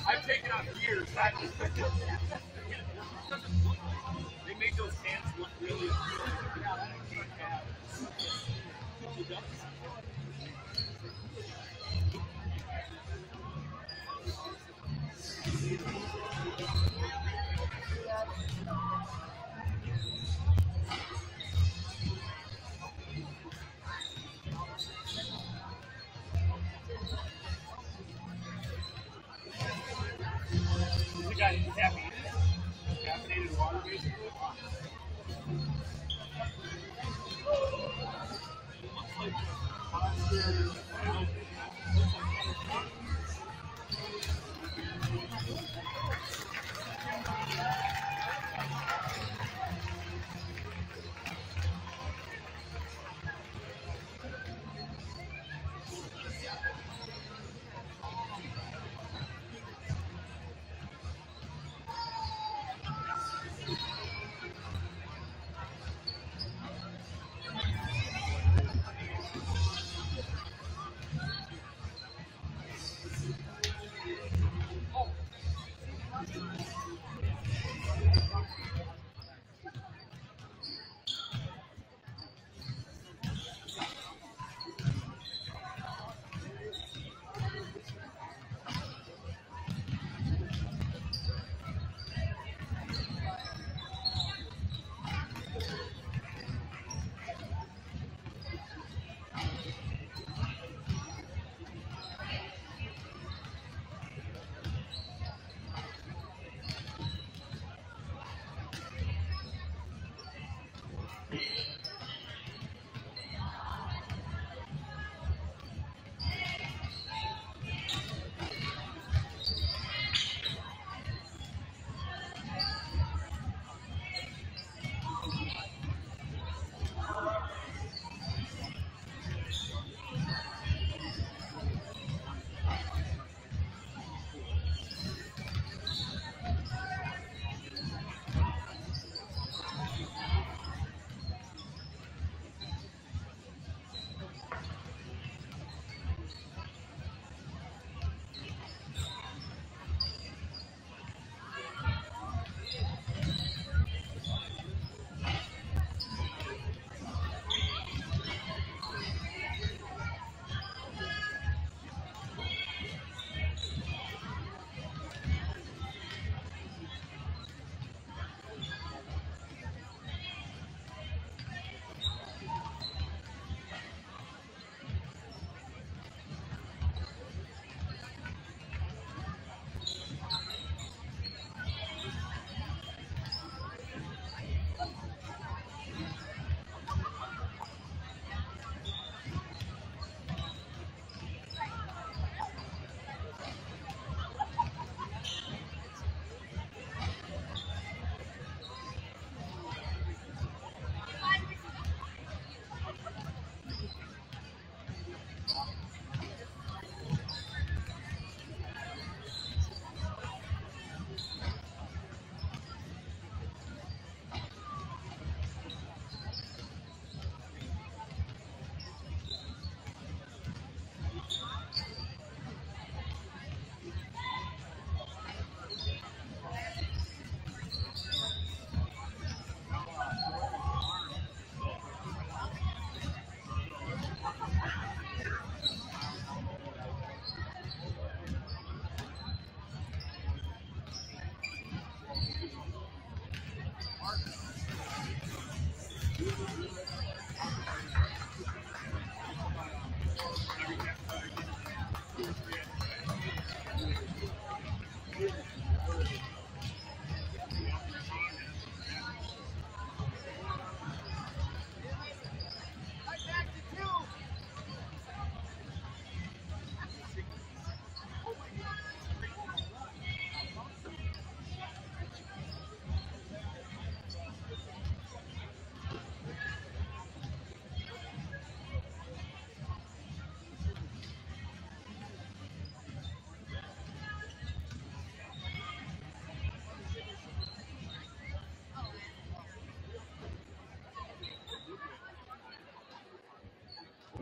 I've taken out years. They make those hands look really the guy who's caffeinated water basically.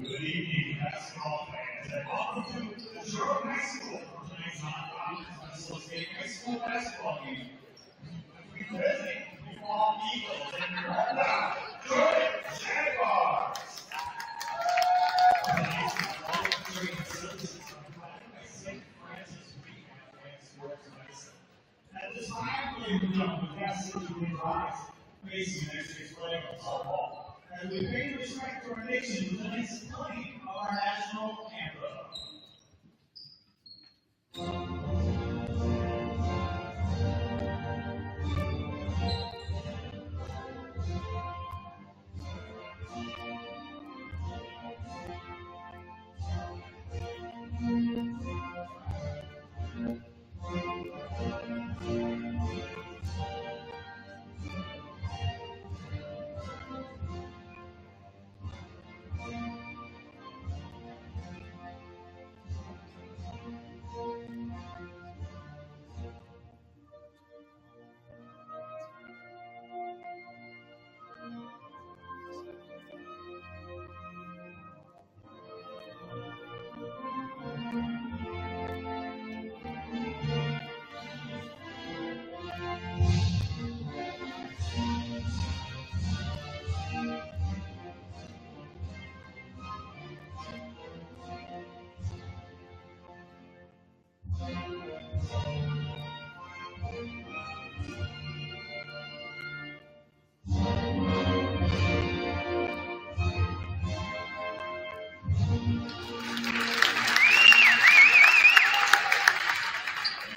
Good evening, basketball fans. At this time, we become the best city rise, facing the next six playing of softball. As we pay respect to our nation with the next playing of our national anthem.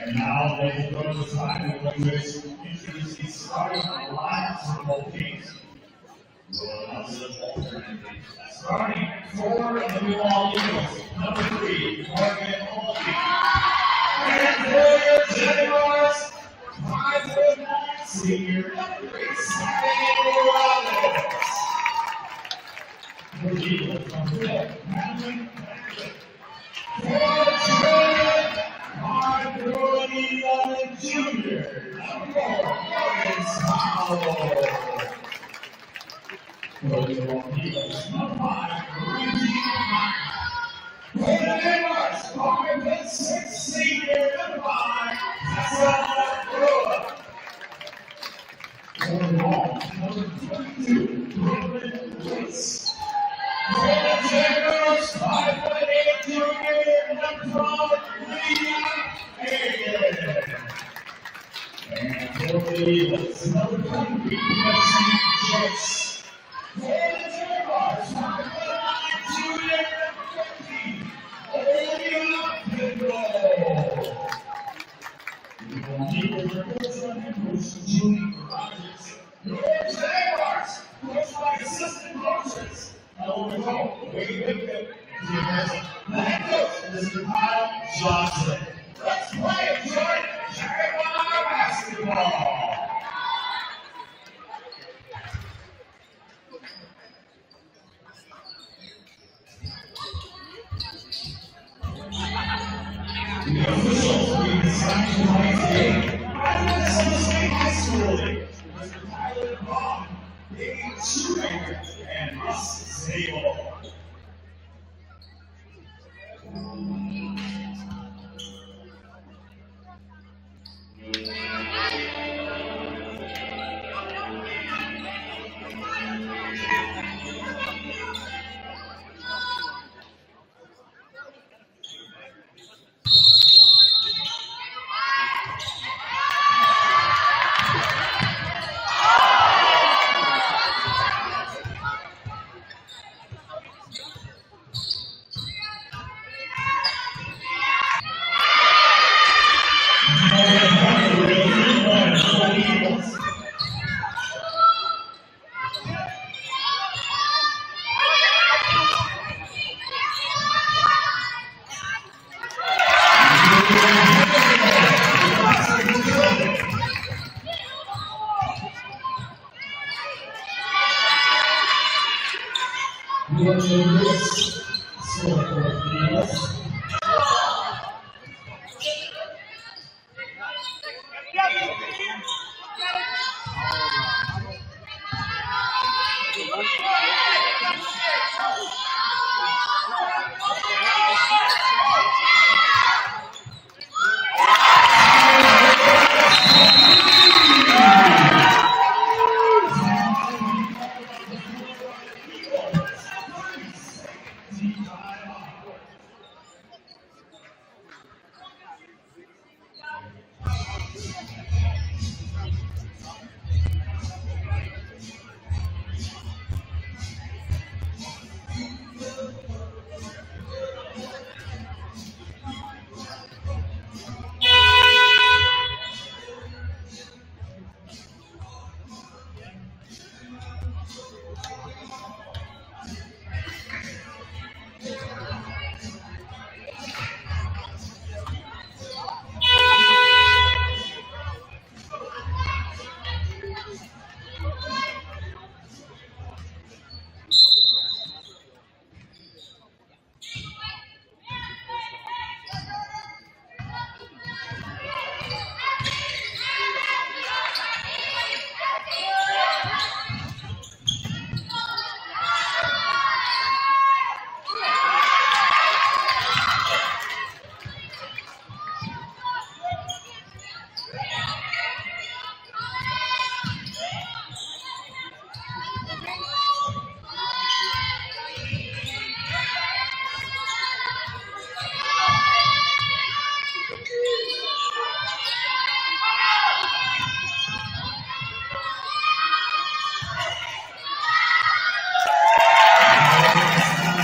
And now they will go to time in which introduce the starting lineups for both teams. Starting for the New Orleans Eagles, number 3, Morgan Olney. And for Jaguars, 5'9" senior, number 3, Samuel Rollins. For the Eagles, number 4, Madeline Patrick. For Jordan, Mark Jr., number 4, Morgan Powell. For the Eagles, number 5, Lindsay Meyer. For the Denmarks, 5'6" senior, number 5, Tessa Brewer. For the Hawks, number 22, Ruben Lewis. For the Jaguars, 5'8" junior, number 12, Leah Hagan. And for the Eagles, number 23, Wesley Joyce. For the Jaguars, 5'9" junior, number 15, Olivia Pindle. The Eagles are coached by head coach Julie Rogers. Your Jaguars, coached by assistant coaches Elwood Hope, Wade Whitfield, and Jim Harrison. The head coach is Kyle Johnson. Let's play it, Jordan. Jaguar basketball. The officials being assigned tonight's game are Minnesota State High School League, Mr. Tyler Vaughn, Dave Shoemaker, and Russ Zabel.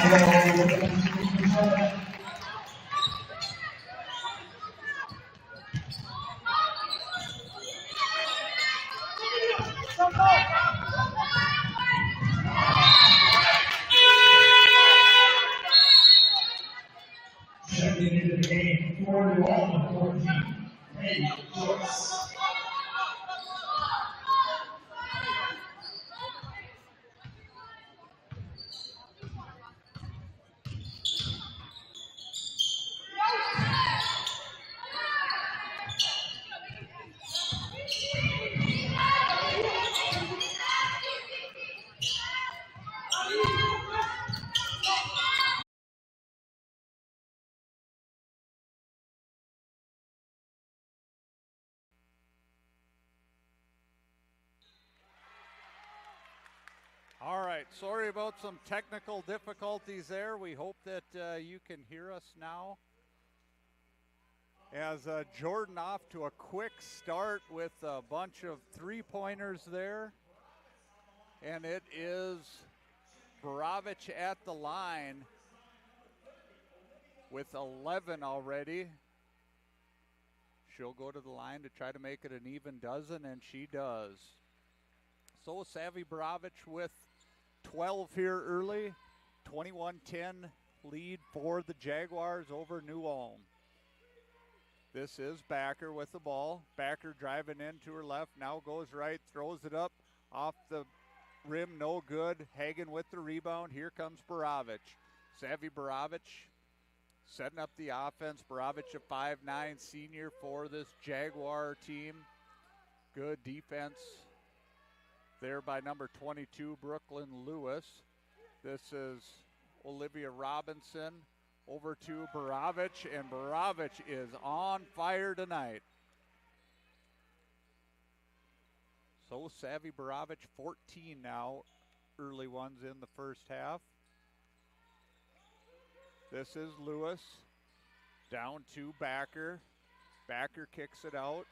Checking into the game for New Orleans 14. Hey, Joyce. All right, sorry about some technical difficulties there. We hope that you can hear us now. As Jordan off to a quick start with a bunch of three-pointers there. And it is Borovich at the line with 11 already. She'll go to the line to try to make it an even dozen, and she does. So Savvy Borovich with 12 here early, 21-10 lead for the Jaguars over New Ulm. This is Backer with the ball. Backer driving in to her left, now goes right, throws it up off the rim, no good. Hagen with the rebound. Here comes Borovich. Savvy Borovich setting up the offense. Borovich, a 5'9" senior for this Jaguar team. Good defense there by number 22, Brooklyn Lewis. This is Olivia Robinson over to Borovich, and Borovich is on fire tonight. So Savvy Borovich, 14 now, early ones in the first half. This is Lewis, down to Backer. Backer kicks it out.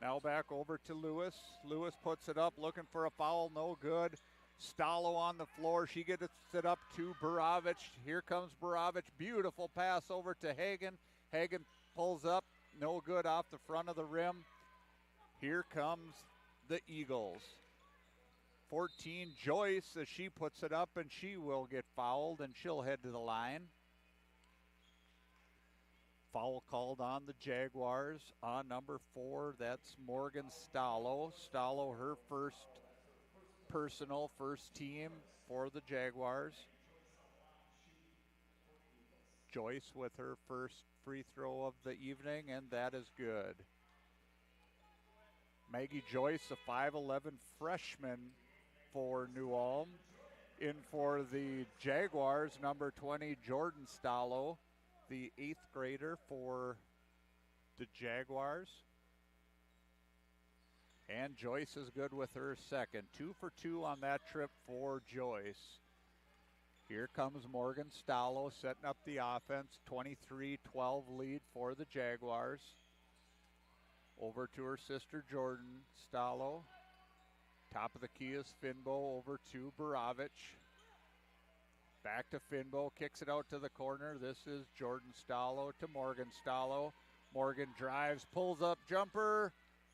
Now back over to Lewis. Lewis puts it up, looking for a foul, no good. Stallo on the floor. She gets it up to Borovich. Here comes Borovich. Beautiful pass over to Hagen. Hagen pulls up, no good off the front of the rim. Here comes the Eagles. 14, Joyce, as she puts it up, and she will get fouled, and she'll head to the line. Foul called on the Jaguars on number 4. That's Morgan Stallo. Stallo, her first personal, first team for the Jaguars. Joyce with her first free throw of the evening, and that is good. Maggie Joyce, a 5'11" freshman for New Ulm. In for the Jaguars, number 20, Jordan Stallo, the 8th grader for the Jaguars. And Joyce is good with her second. 2 for 2 on that trip for Joyce. Here comes Morgan Stallo setting up the offense. 23-12 lead for the Jaguars. Over to her sister Jordan Stallo. Top of the key is Finbo over to Borovich. Back to Finbo, kicks it out to the corner. This is Jordan Stallo to Morgan Stallo. Morgan drives, pulls up, jumper.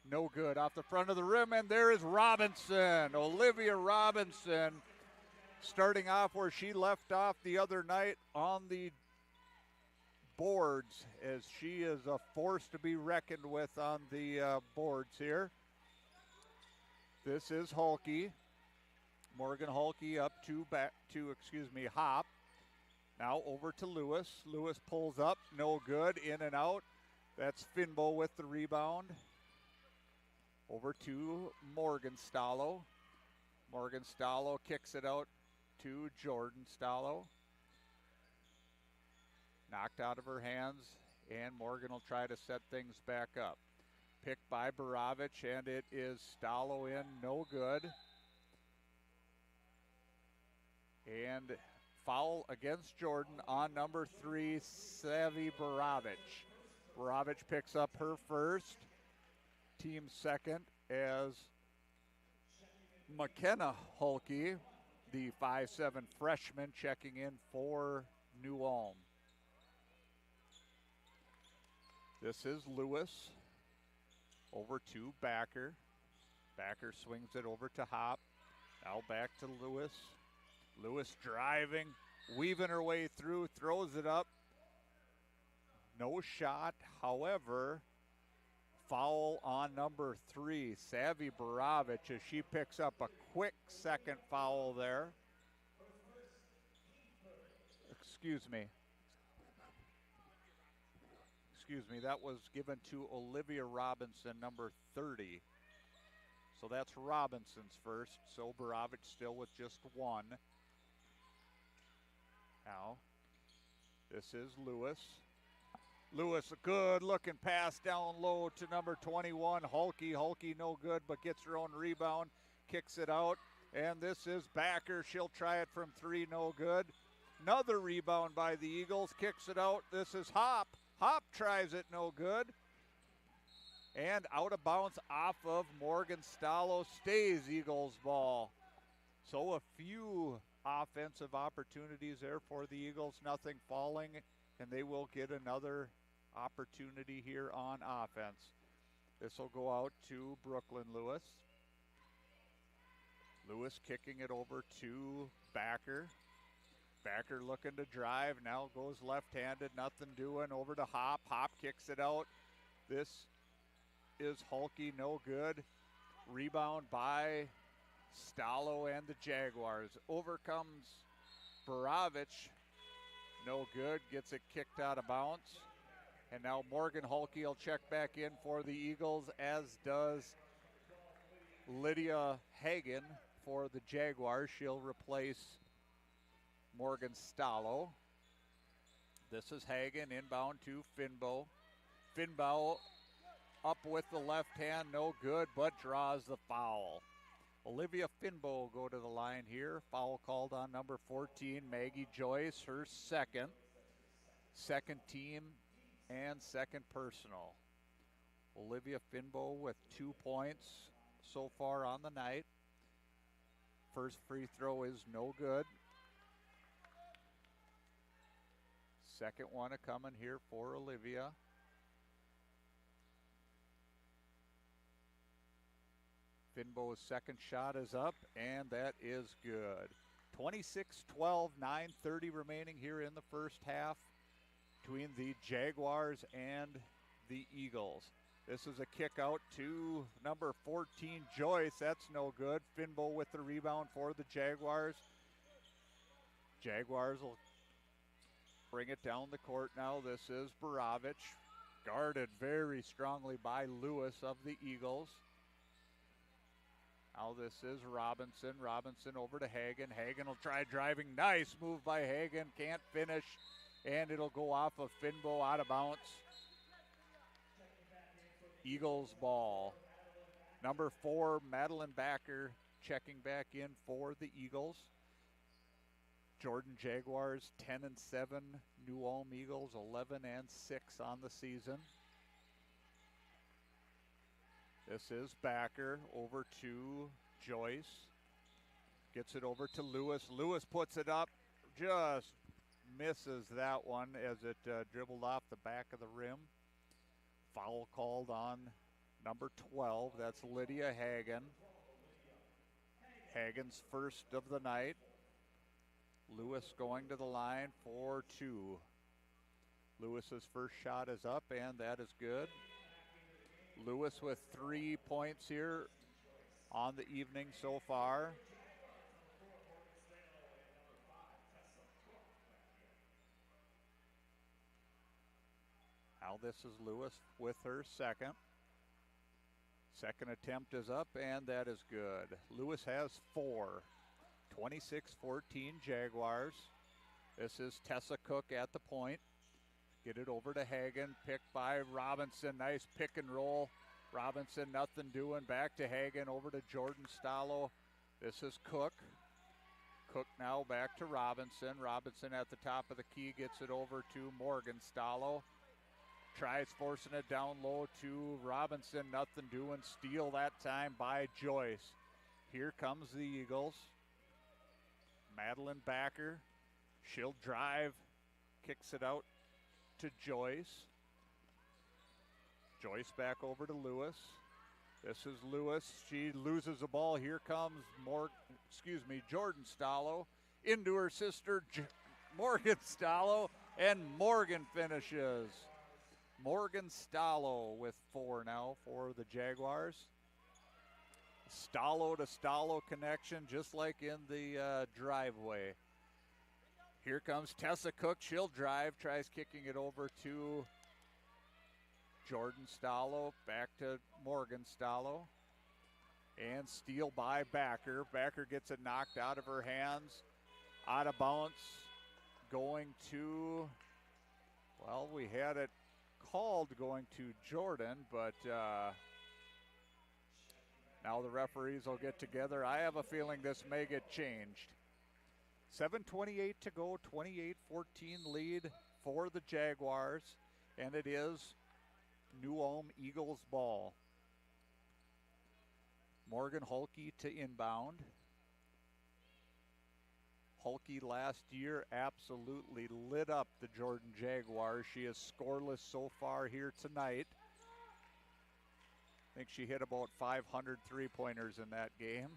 No good off the front of the rim, and there is Robinson, Olivia Robinson, starting off where she left off the other night on the boards, as she is a force to be reckoned with on the boards here. This is Hulke. Morgan Hulke up to Hop. Now over to Lewis. Lewis pulls up, no good, in and out. That's Finbo with the rebound. Over to Morgan Stallo. Morgan Stallo kicks it out to Jordan Stallo. Knocked out of her hands, and Morgan will try to set things back up. Picked by Borovich, and it is Stallo in, no good. And foul against Jordan on number 3, Savvy Borovich. Borovich picks up her first, team second, as McKenna Hulke, the 5'7" freshman checking in for New Ulm. This is Lewis over to Backer. Backer swings it over to Hop. Now back to Lewis. Lewis driving, weaving her way through, throws it up. No shot, however, foul on number 3, Savvy Baravich, as she picks up a quick second foul there. Excuse me, that was given to Olivia Robinson, number 30. So that's Robinson's first, so Baravich still with just 1. Now, this is Lewis. Lewis, a good-looking pass down low to number 21, Hulky. Hulky no good, but gets her own rebound, kicks it out. And this is Backer. She'll try it from 3, no good. Another rebound by the Eagles, kicks it out. This is Hop. Hop tries it, no good. And out of bounds off of Morgan Stallo, stays Eagles ball. So a few offensive opportunities there for the Eagles, nothing falling, and they will get another opportunity here on offense. This will go out to Brooklyn Lewis. Lewis kicking it over to Backer. Backer looking to drive, now goes left-handed, nothing doing, over to Hop. Hop kicks it out. This is Hulky, no good. Rebound by Stallo and the Jaguars. Over comes Baravich, no good, gets it kicked out of bounds. And now Morgan Hulky will check back in for the Eagles, as does Lydia Hagan for the Jaguars. She'll replace Morgan Stallo. This is Hagan inbound to Finbow. Finbow up with the left hand, no good, but draws the foul. Olivia Finbow will go to the line here. Foul called on number 14, Maggie Joyce, her second team and second personal. Olivia Finbow with 2 points so far on the night. First free throw is no good. Second one a coming here for Olivia. Finbow's second shot is up, and that is good. 26-12, 9:30 remaining here in the first half between the Jaguars and the Eagles. This is a kick out to number 14, Joyce. That's no good. Finbow with the rebound for the Jaguars. Jaguars will bring it down the court now. This is Baravich, guarded very strongly by Lewis of the Eagles. Now this is Robinson. Robinson over to Hagan. Hagan will try driving. Nice move by Hagan. Can't finish. And it'll go off of Finbow out of bounds. Eagles ball. Number 4, Madeline Backer checking back in for the Eagles. Jordan Jaguars 10-7. New Ulm Eagles 11-6 on the season. This is Backer over to Joyce. Gets it over to Lewis. Lewis puts it up. Just misses that one as it dribbled off the back of the rim. Foul called on number 12. That's Lydia Hagan. Hagan's first of the night. Lewis going to the line for 2. Lewis's first shot is up, and that is good. Lewis with 3 points here on the evening so far. Now this is Lewis with her second. Second attempt is up, and that is good. Lewis has 4. 26-14 Jaguars. This is Tessa Cook at the point. Get it over to Hagan, picked by Robinson. Nice pick and roll. Robinson, nothing doing. Back to Hagan, over to Jordan Stallo. This is Cook. Cook now back to Robinson. Robinson at the top of the key, gets it over to Morgan Stallo. Tries forcing it down low to Robinson, nothing doing. Steal that time by Joyce. Here comes the Eagles. Madeline Backer. She'll drive, kicks it out to Joyce. Joyce back over to Lewis. This is Lewis. She loses the ball. Here comes Jordan Stallo into her sister Morgan Stallo, and Morgan finishes. Morgan Stallo with 4 now for the Jaguars. Stallo to Stallo connection, just like in the driveway. Here comes Tessa Cook. She'll drive, tries kicking it over to Jordan Stallo, back to Morgan Stallo. And steal by Backer. Backer gets it knocked out of her hands, out of bounds, going to, well, we had it called going to Jordan, but now the referees will get together. I have a feeling this may get changed. 7:28 to go, 28-14 lead for the Jaguars, and it is New Ulm Eagles ball. Morgan Hulke to inbound. Hulke last year absolutely lit up the Jordan Jaguars. She is scoreless so far here tonight. I think she hit about 500 three-pointers in that game.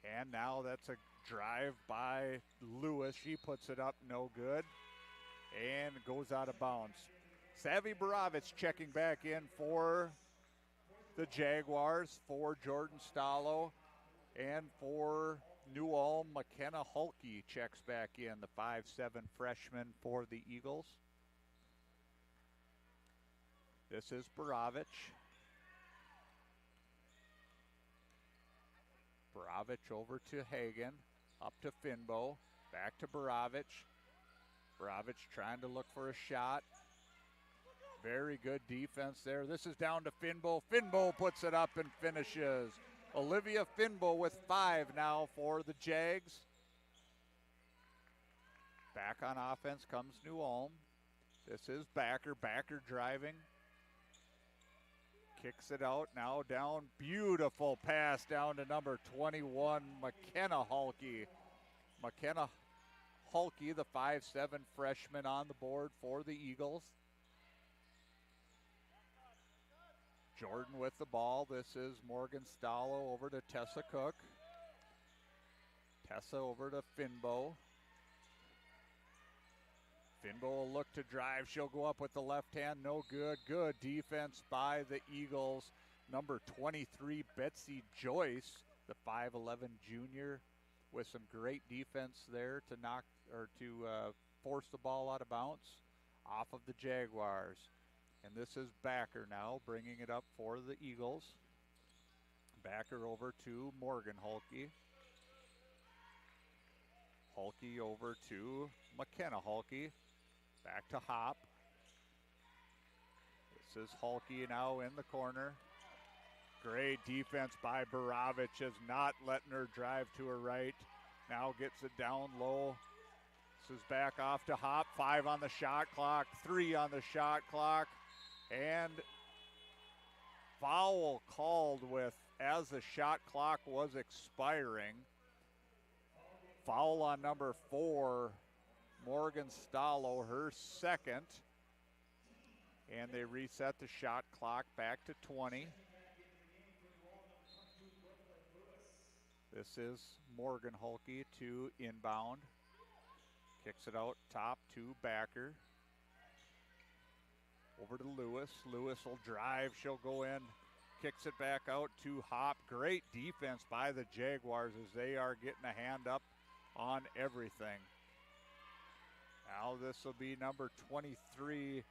And now that's a drive by Lewis. She puts it up, no good, and goes out of bounds. Savvy Borovitz checking back in for the Jaguars, for Jordan Stallo, and for New Ulm, McKenna Hulke checks back in, the 5'7" freshman for the Eagles. This is Borovich. Borovich over to Hagen, up to Finbo, back to Borovich. Borovich trying to look for a shot. Very good defense there. This is down to Finbo. Finbo puts it up and finishes. Olivia Finbo with 5 now for the Jags. Back on offense comes New Ulm. This is Backer. Backer driving. Kicks it out, now down. Beautiful pass down to number 21, McKenna Hulke. McKenna Hulke, the 5'7" freshman, on the board for the Eagles. Jordan with the ball. This is Morgan Stallo over to Tessa Cook. Tessa over to Finbo. Finbo will look to drive. She'll go up with the left hand. No good. Good defense by the Eagles. Number 23, Betsy Joyce, the 5'11" junior, with some great defense there to force the ball out of bounds off of the Jaguars. And this is Backer now bringing it up for the Eagles. Backer over to Morgan Hulke. Hulke over to McKenna Hulke. Back to Hop. This is Hulke now in the corner. Great defense by Borovich, is not letting her drive to her right. Now gets it down low. This is back off to Hop. 5 on the shot clock, 3 on the shot clock. And foul called as the shot clock was expiring. Foul on number 4, Morgan Stallo, her second. And they reset the shot clock back to 20. This is Morgan Hulke to inbound. Kicks it out top to Backer. Over to Lewis. Lewis will drive. She'll go in. Kicks it back out to Hop. Great defense by the Jaguars as they are getting a hand up on everything. Now this will be number 23,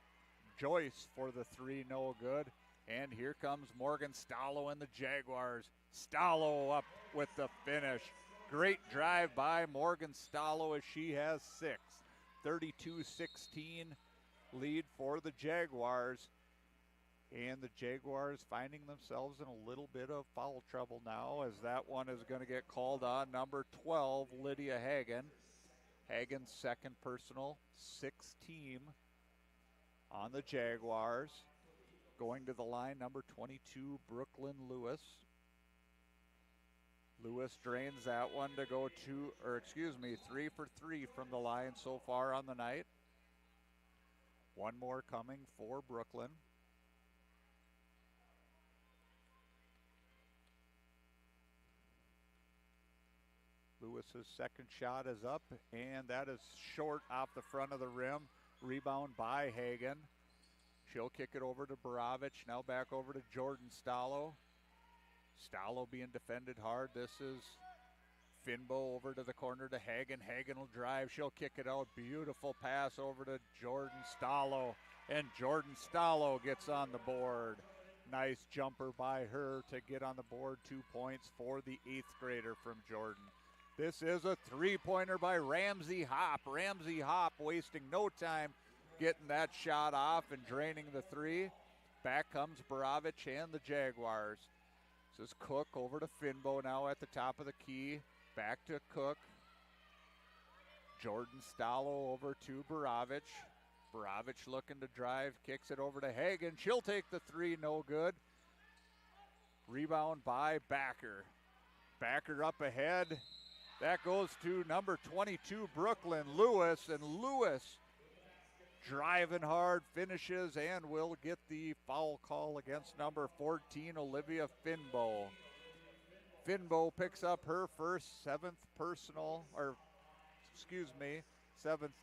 Joyce, for the 3, no good. And here comes Morgan Stallo and the Jaguars. Stallo up with the finish. Great drive by Morgan Stallo as she has 6. 32-16 lead for the Jaguars. And the Jaguars finding themselves in a little bit of foul trouble now, as that one is going to get called on number 12, Lydia Hagen. Hagen's second personal, 6th team on the Jaguars. Going to the line, number 22, Brooklyn Lewis. Lewis drains that one to go 3 for 3 from the line so far on the night. One more coming for Brooklyn. Lewis's second shot is up, and that is short off the front of the rim. Rebound by Hagen. She'll kick it over to Borovich. Now back over to Jordan Stallo. Stallo being defended hard. This is Finbo over to the corner to Hagen. Hagen will drive. She'll kick it out. Beautiful pass over to Jordan Stallo. And Jordan Stallo gets on the board. Nice jumper by her to get on the board. 2 points for the 8th grader from Jordan. This is a three-pointer by Ramsey Hopp. Ramsey Hopp wasting no time getting that shot off and draining the three. Back comes Borovich and the Jaguars. This is Cook over to Finbo now at the top of the key. Back to Cook. Jordan Stallo over to Borovich. Borovich looking to drive, kicks it over to Hagen. She'll take the three, no good. Rebound by Backer. Backer up ahead. That goes to number 22, Brooklyn Lewis, and Lewis driving hard, finishes, and will get the foul call against number 14, Olivia Finbo. Finbo picks up her first seventh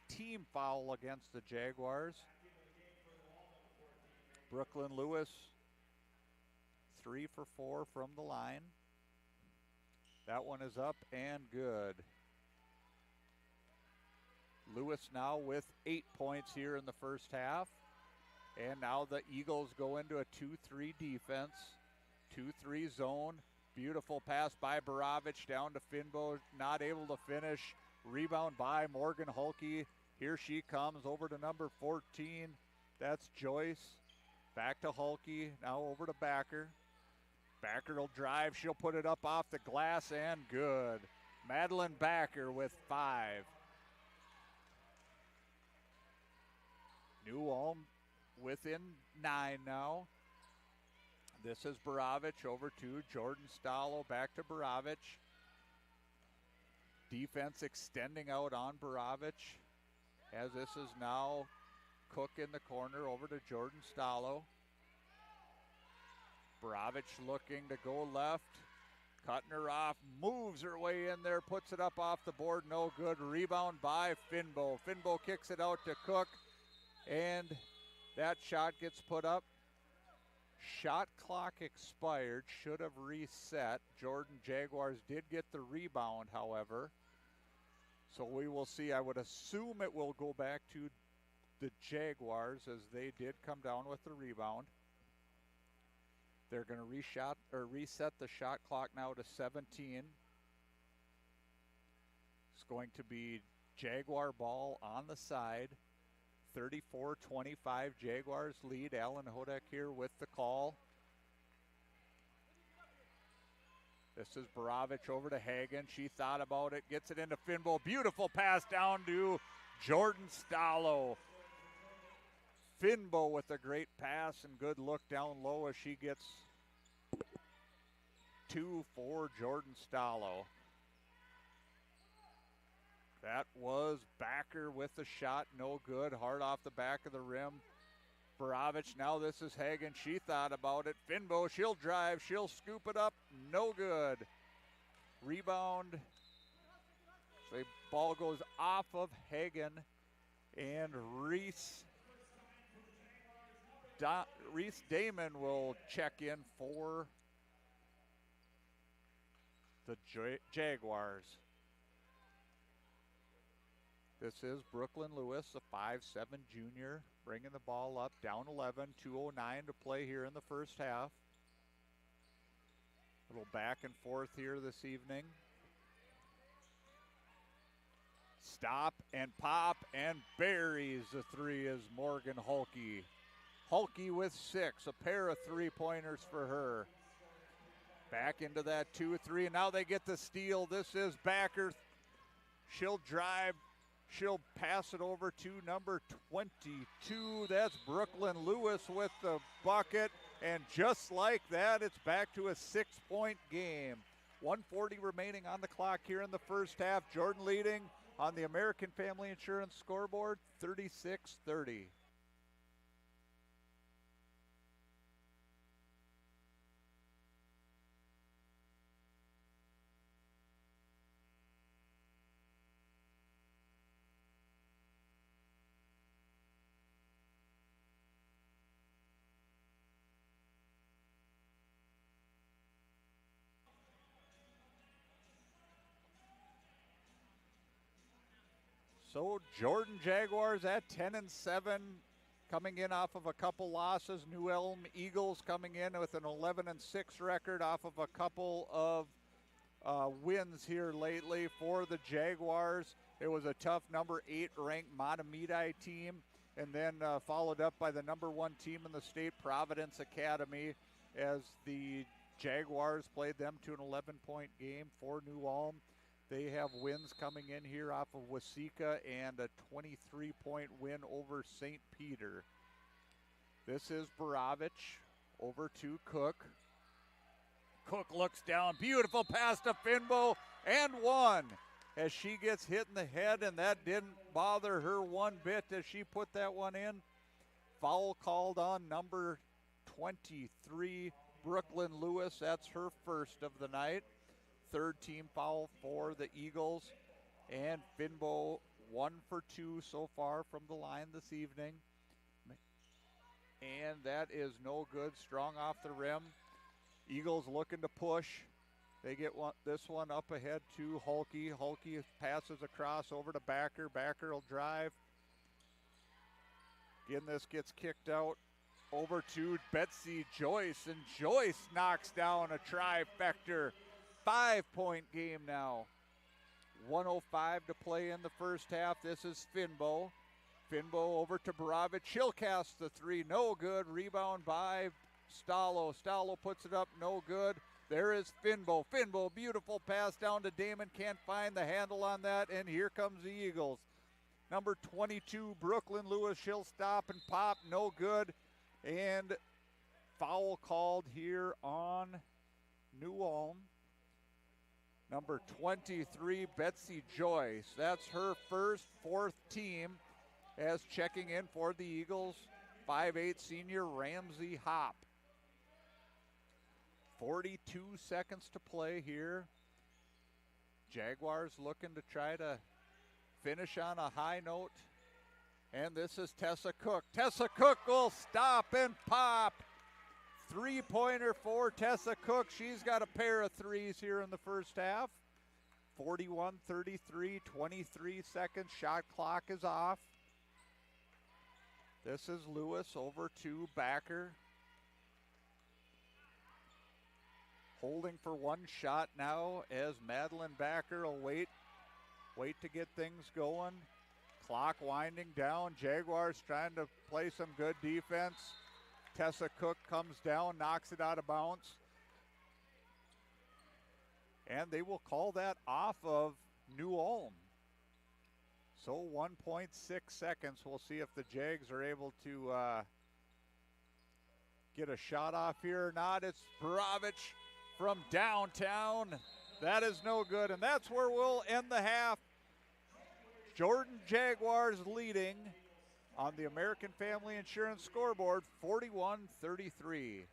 team foul against the Jaguars. Brooklyn Lewis, 3 for 4 from the line. That one is up and good. Lewis now with 8 points here in the first half. And now the Eagles go into a 2-3 defense. 2-3 zone. Beautiful pass by Borovich down to Finbo. Not able to finish. Rebound by Morgan Hulke. Here she comes over to number 14. That's Joyce. Back to Hulke. Now over to Backer. Backer will drive. She'll put it up off the glass and good. Madeline Backer with 5. New Ulm within 9 now. This is Borovich over to Jordan Stallo. Back to Borovich. Defense extending out on Borovich. As this is now Cook in the corner over to Jordan Stallo. Borovich looking to go left. Cutting her off. Moves her way in there. Puts it up off the board. No good. Rebound by Finbo. Finbo kicks it out to Cook. And that shot gets put up. Shot clock expired. Should have reset. Jordan Jaguars did get the rebound, however. So we will see. I would assume it will go back to the Jaguars as they did come down with the rebound. They're going to reset the shot clock now to 17. It's going to be Jaguar ball on the side. 34-25 Jaguars lead. Alan Hodek here with the call. This is Borovich over to Hagen. She thought about it, gets it into Finbo. Beautiful pass down to Jordan Stallo. Finbo with a great pass and good look down low as she gets 2 for Jordan Stallo. That was Backer with the shot, no good. Hard off the back of the rim. Borovich, now this is Hagen. She thought about it. Finbo, she'll drive, she'll scoop it up, no good. Rebound. The ball goes off of Hagen, and Reese Damon will check in for the Jaguars. This is Brooklyn Lewis, a 5'7" junior, bringing the ball up, down 11, 2:09 to play here in the first half. A little back and forth here this evening. Stop and pop and buries the three is Morgan Hulke. Hulke with 6, a pair of three-pointers for her. Back into that 2-3, and now they get the steal. This is Backer. She'll drive. She'll pass it over to number 22. That's Brooklyn Lewis with the bucket. And just like that, it's back to a 6-point game. 1:40 remaining on the clock here in the first half. Jordan leading on the American Family Insurance scoreboard, 36-30. So Jordan Jaguars at 10-7, coming in off of a couple losses. New Ulm Eagles coming in with an 11-6 record off of a couple of wins here lately for the Jaguars. It was a tough number 8 ranked Matamidi team, and then followed up by the number 1 team in the state, Providence Academy, as the Jaguars played them to an 11-point game for New Ulm. They have wins coming in here off of Waseca and a 23-point win over St. Peter. This is Borovich over to Cook. Cook looks down, beautiful pass to Finbo, and one as she gets hit in the head, and that didn't bother her one bit as she put that one in. Foul called on number 23, Brooklyn Lewis. That's her first of the night. Third team foul for the Eagles. And Finbo 1 for 2 so far from the line this evening. And that is no good. Strong off the rim. Eagles looking to push. They get this one up ahead to Hulke. Hulke passes across over to Backer. Backer will drive. Again, this gets kicked out over to Betsy Joyce. And Joyce knocks down a trifecta. 5-point game now. 1:05 to play in the first half. This is Finbo. Finbo over to Borovich. She'll cast the three. No good. Rebound by Stallo. Stallo puts it up. No good. There is Finbo. Finbo, beautiful pass down to Damon. Can't find the handle on that. And here comes the Eagles. Number 22, Brooklyn Lewis. She'll stop and pop. No good. And foul called here on New Ulm. Number 23, Betsy Joyce. That's her first, 4th team, as checking in for the Eagles, 5'8" senior Ramsey Hop. 42 seconds to play here. Jaguars looking to try to finish on a high note. And this is Tessa Cook. Tessa Cook will stop and pop. 3-pointer for Tessa Cook. She's got a pair of threes here in the first half. 41-33, 23 seconds. Shot clock is off. This is Lewis over to Backer. Holding for one shot now as Madeline Backer will wait to get things going. Clock winding down. Jaguars trying to play some good defense. Tessa Cook comes down, knocks it out of bounds. And they will call that off of New Ulm. So 1.6 seconds. We'll see if the Jags are able to get a shot off here or not. It's Borovich from downtown. That is no good, and that's where we'll end the half. Jordan Jaguars leading on the American Family Insurance scoreboard, 41-33.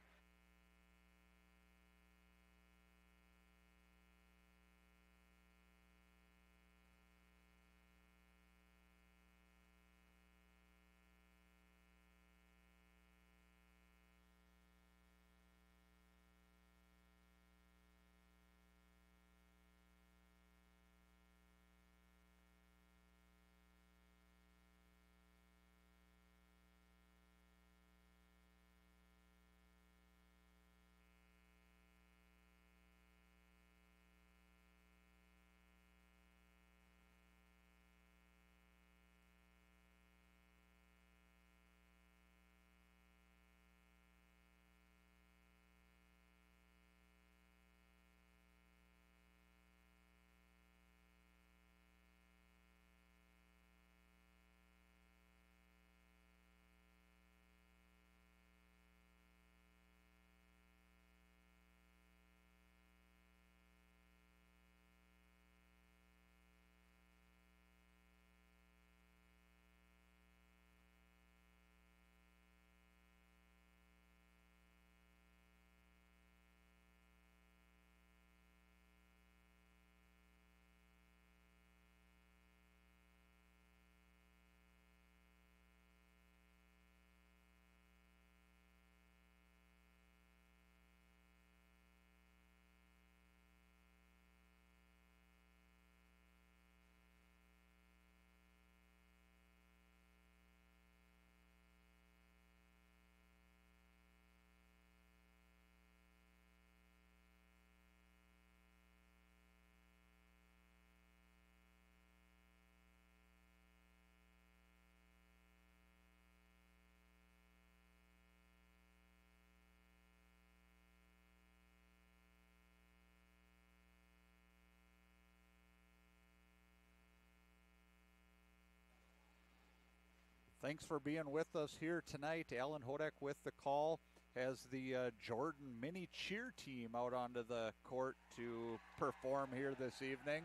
Thanks for being with us here tonight. Alan Hodek with the call has the Jordan mini cheer team out onto the court to perform here this evening.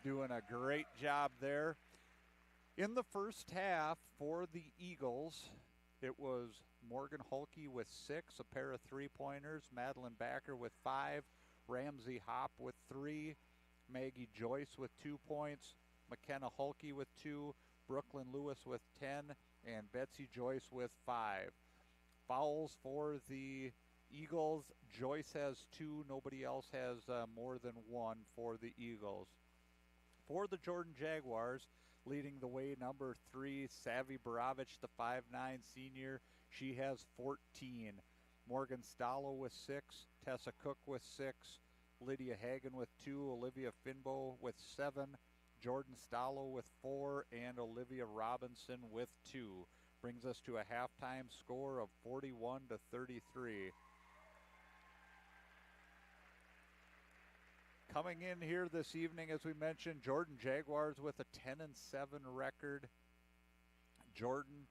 Doing a great job there. In the first half for the Eagles, it was Morgan Holke with 6, a pair of three-pointers, Madeline Backer with 5, Ramsey Hop with 3, Maggie Joyce with 2 points, McKenna Holke with 2, Brooklyn Lewis with 10, and Betsy Joyce with 5. Fouls for the Eagles. Joyce has 2. Nobody else has more than 1 for the Eagles. For the Jordan Jaguars, leading the way, number 3, Savvy Baravich, the 5'9 senior. She has 14. Morgan Stallo with 6, Tessa Cook with 6, Lydia Hagan with 2, Olivia Finbo with 7, Jordan Stallo with 4, and Olivia Robinson with 2. Brings us to a halftime score of 41-33. Coming in here this evening, as we mentioned, Jordan Jaguars with a 10-7 record. Jordan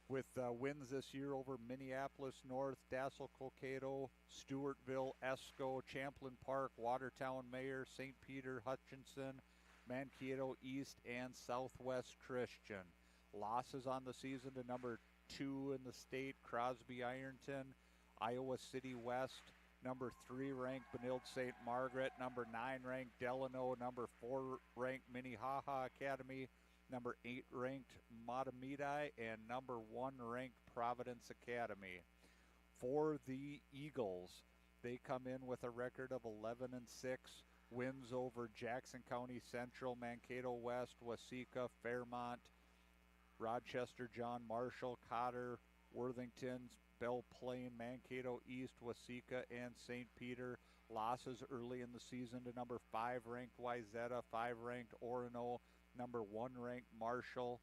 with wins this year over Minneapolis North, Dassel Cokato, Stewartville, Esco, Champlain Park, Watertown Mayor, St. Peter, Hutchinson, Mankato East, and Southwest Christian. Losses on the season to number 2 in the state, Crosby Ironton, Iowa City West, number 3 ranked Benilde St. Margaret, number 9 ranked Delano, number 4 ranked Minnehaha Academy, number 8 ranked Matamidi, and number 1 ranked Providence Academy. For the Eagles, they come in with a record of 11-6, wins over Jackson County Central, Mankato West, Waseca, Fairmont, Rochester, John Marshall, Cotter, Worthington, Belle Plaine, Mankato East, Waseca, and St. Peter. Losses early in the season to number 5 ranked Wayzata, 5 ranked Orono, number 1 ranked Marshall,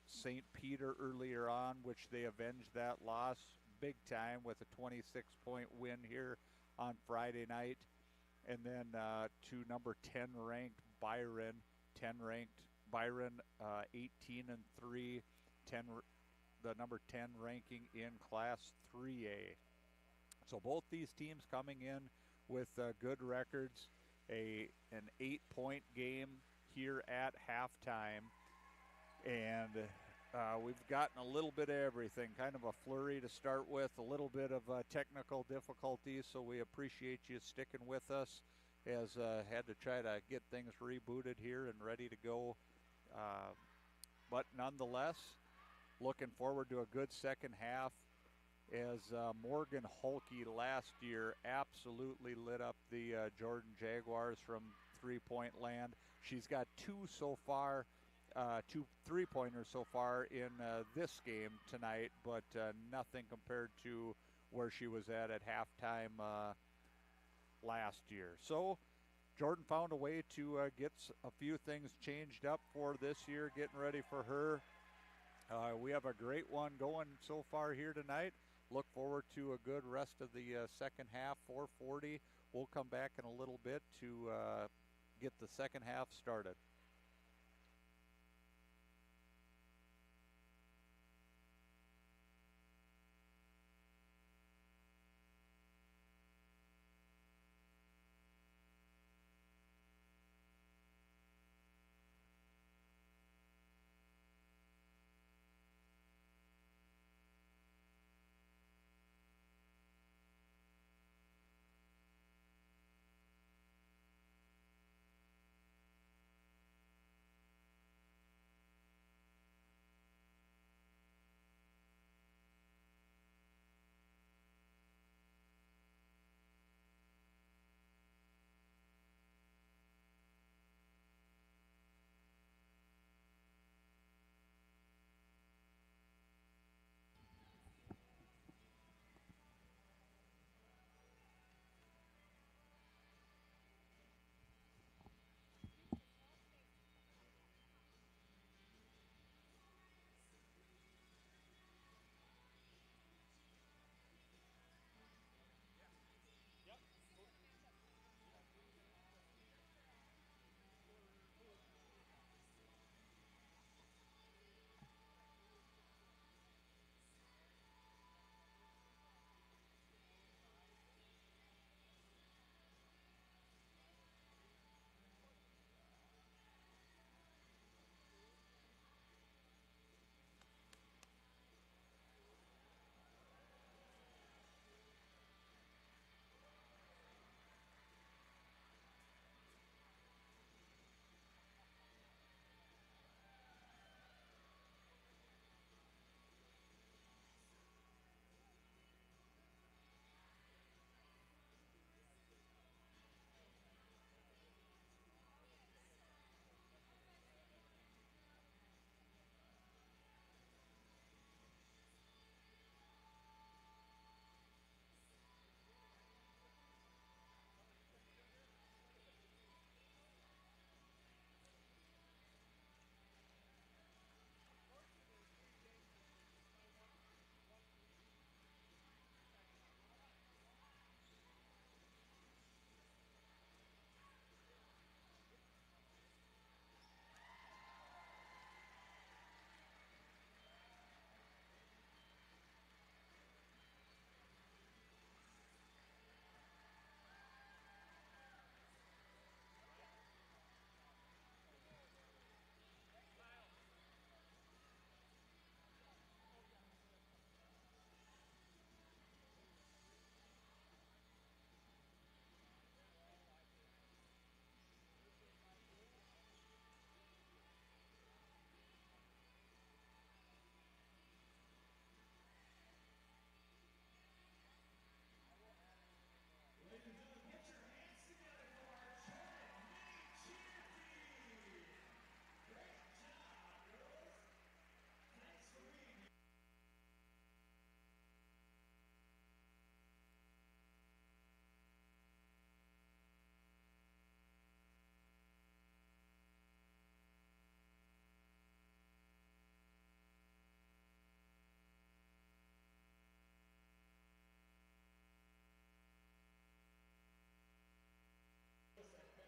St. Peter earlier on, which they avenged that loss big time with a 26-point win here on Friday night. And then to number 10 ranked Byron, 10 ranked Byron, 18-3, the number 10 ranking in Class 3A. So both these teams coming in with good records, an 8-point game here at halftime, and we've gotten a little bit of everything, kind of a flurry to start with, a little bit of technical difficulties, so we appreciate you sticking with us as had to try to get things rebooted here and ready to go. But nonetheless, looking forward to a good second half as Morgan Holke last year absolutely lit up the Jordan Jaguars from three-point land. She's got 2 so far, 2 three-pointers so far in this game tonight, but nothing compared to where she was at halftime last year. So Jordan found a way to get a few things changed up for this year, getting ready for her. We have a great one going so far here tonight. Look forward to a good rest of the second half, 4:40. We'll come back in a little bit to get the second half started.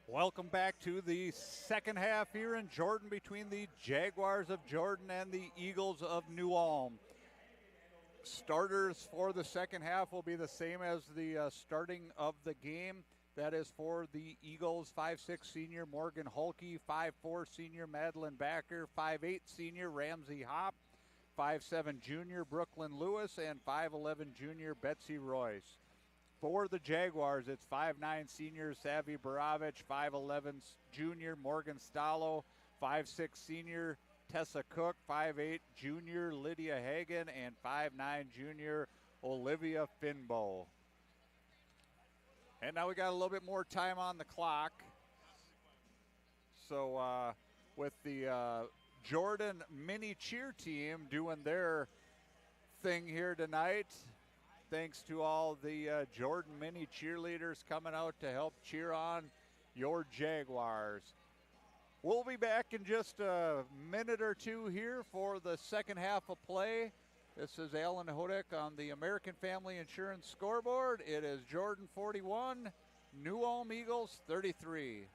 Welcome back to the second half here in Jordan between the Jaguars of Jordan and the Eagles of New Ulm. Starters for the second half will be the same as the starting of the game. That is for the Eagles, 5'6" senior Morgan Holke, 5'4" senior Madeline Backer, 5'8" senior Ramsey Hopp, 5'7" junior Brooklyn Lewis, and 5'11" junior Betsy Royce. For the Jaguars, it's 5'9" senior Savvy Baravich, 5'11" junior Morgan Stallo, 5'6" senior Tessa Cook, 5'8" junior Lydia Hagan, and 5'9" junior Olivia Finbow. And now we got a little bit more time on the clock. So with the Jordan mini cheer team doing their thing here tonight, thanks to all the Jordan mini cheerleaders coming out to help cheer on your Jaguars. We'll be back in just a minute or two here for the second half of play. This is Alan Hodek on the American Family Insurance scoreboard. It is Jordan 41, New Ulm Eagles 33.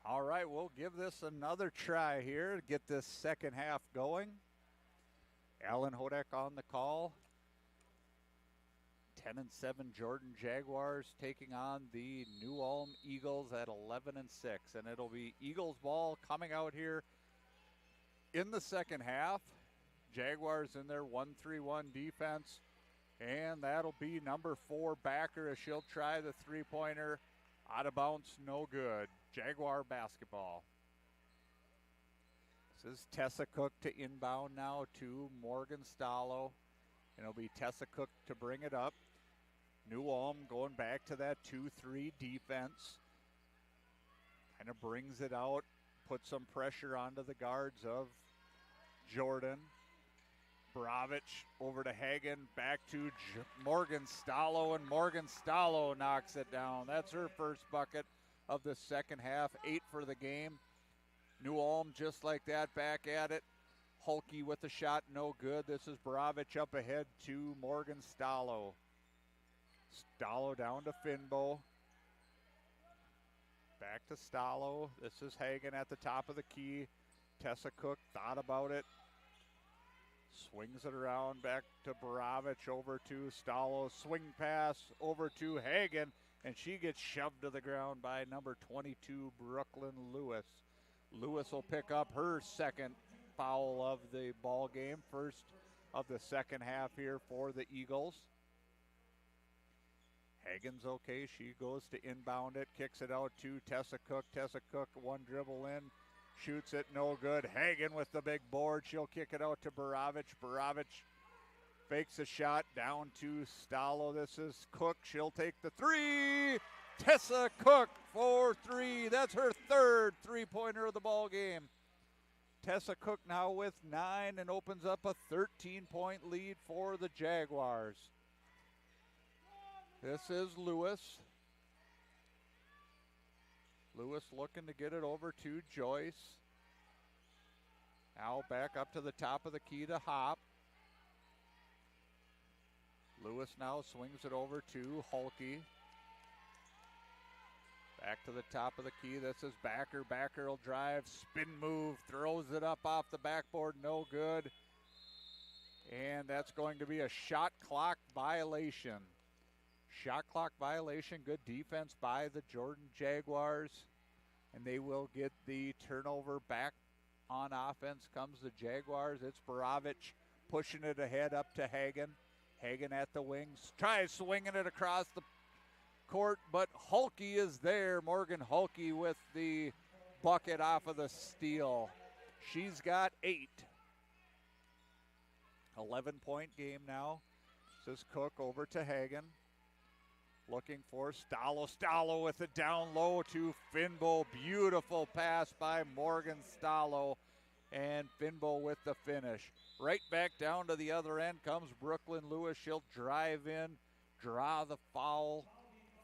All right, we'll give this another try here to get this second half going. Alan Hodek on the call. 10-7 Jordan Jaguars taking on the New Ulm Eagles at 11-6. And it'll be Eagles ball coming out here in the second half. Jaguars in their 1-3-1 defense. And that'll be number 4 Backer as she'll try the three-pointer. Out of bounds, no good. Jaguar basketball. This is Tessa Cook to inbound now to Morgan Stallo. And it'll be Tessa Cook to bring it up. New Ulm going back to that 2-3 defense. Kind of brings it out, puts some pressure onto the guards of Jordan. Bravich over to Hagen, back to Morgan Stallo, and Morgan Stallo knocks it down. That's her first bucket of the second half, 8 for the game. New Ulm just like that, back at it. Hulke with the shot, no good. This is Bravich up ahead to Morgan Stallo. Stallo down to Finbow. Back to Stallo. This is Hagen at the top of the key. Tessa Cook thought about it. Swings it around back to Bravich, over to Stallo. Swing pass over to Hagen, and she gets shoved to the ground by number 22, Brooklyn Lewis. Lewis will pick up her second foul of the ball game, first of the second half here for the Eagles. Hagen's okay. She goes to inbound it, kicks it out to Tessa Cook. Tessa Cook, one dribble in. Shoots it, no good. Hagen with the big board. She'll kick it out to Bravich. Bravich Fakes a shot down to Stallo. This is Cook. She'll take the three. Tessa Cook for three. That's her third three-pointer of the ball game. Tessa Cook now with 9 and opens up a 13-point lead for the Jaguars. This is Lewis. Lewis looking to get it over to Joyce. Now back up to the top of the key to Hop. Lewis now swings it over to Hulke. Back to the top of the key. This is Backer. Backer will drive, spin move, throws it up off the backboard. No good. And that's going to be a shot clock violation. Shot clock violation. Good defense by the Jordan Jaguars. And they will get the turnover back on offense. Comes the Jaguars. It's Borovich pushing it ahead up to Hagen. Hagen at the wings. Tries swinging it across the court, but Hulke is there. Morgan Hulke with the bucket off of the steal. She's got 8. 11-point game now. This is Cook over to Hagen. Looking for Stallo. Stallo with it down low to Finbo. Beautiful pass by Morgan Stallo. And Finbo with the finish. Right back down to the other end comes Brooklyn Lewis. She'll drive in, draw the foul.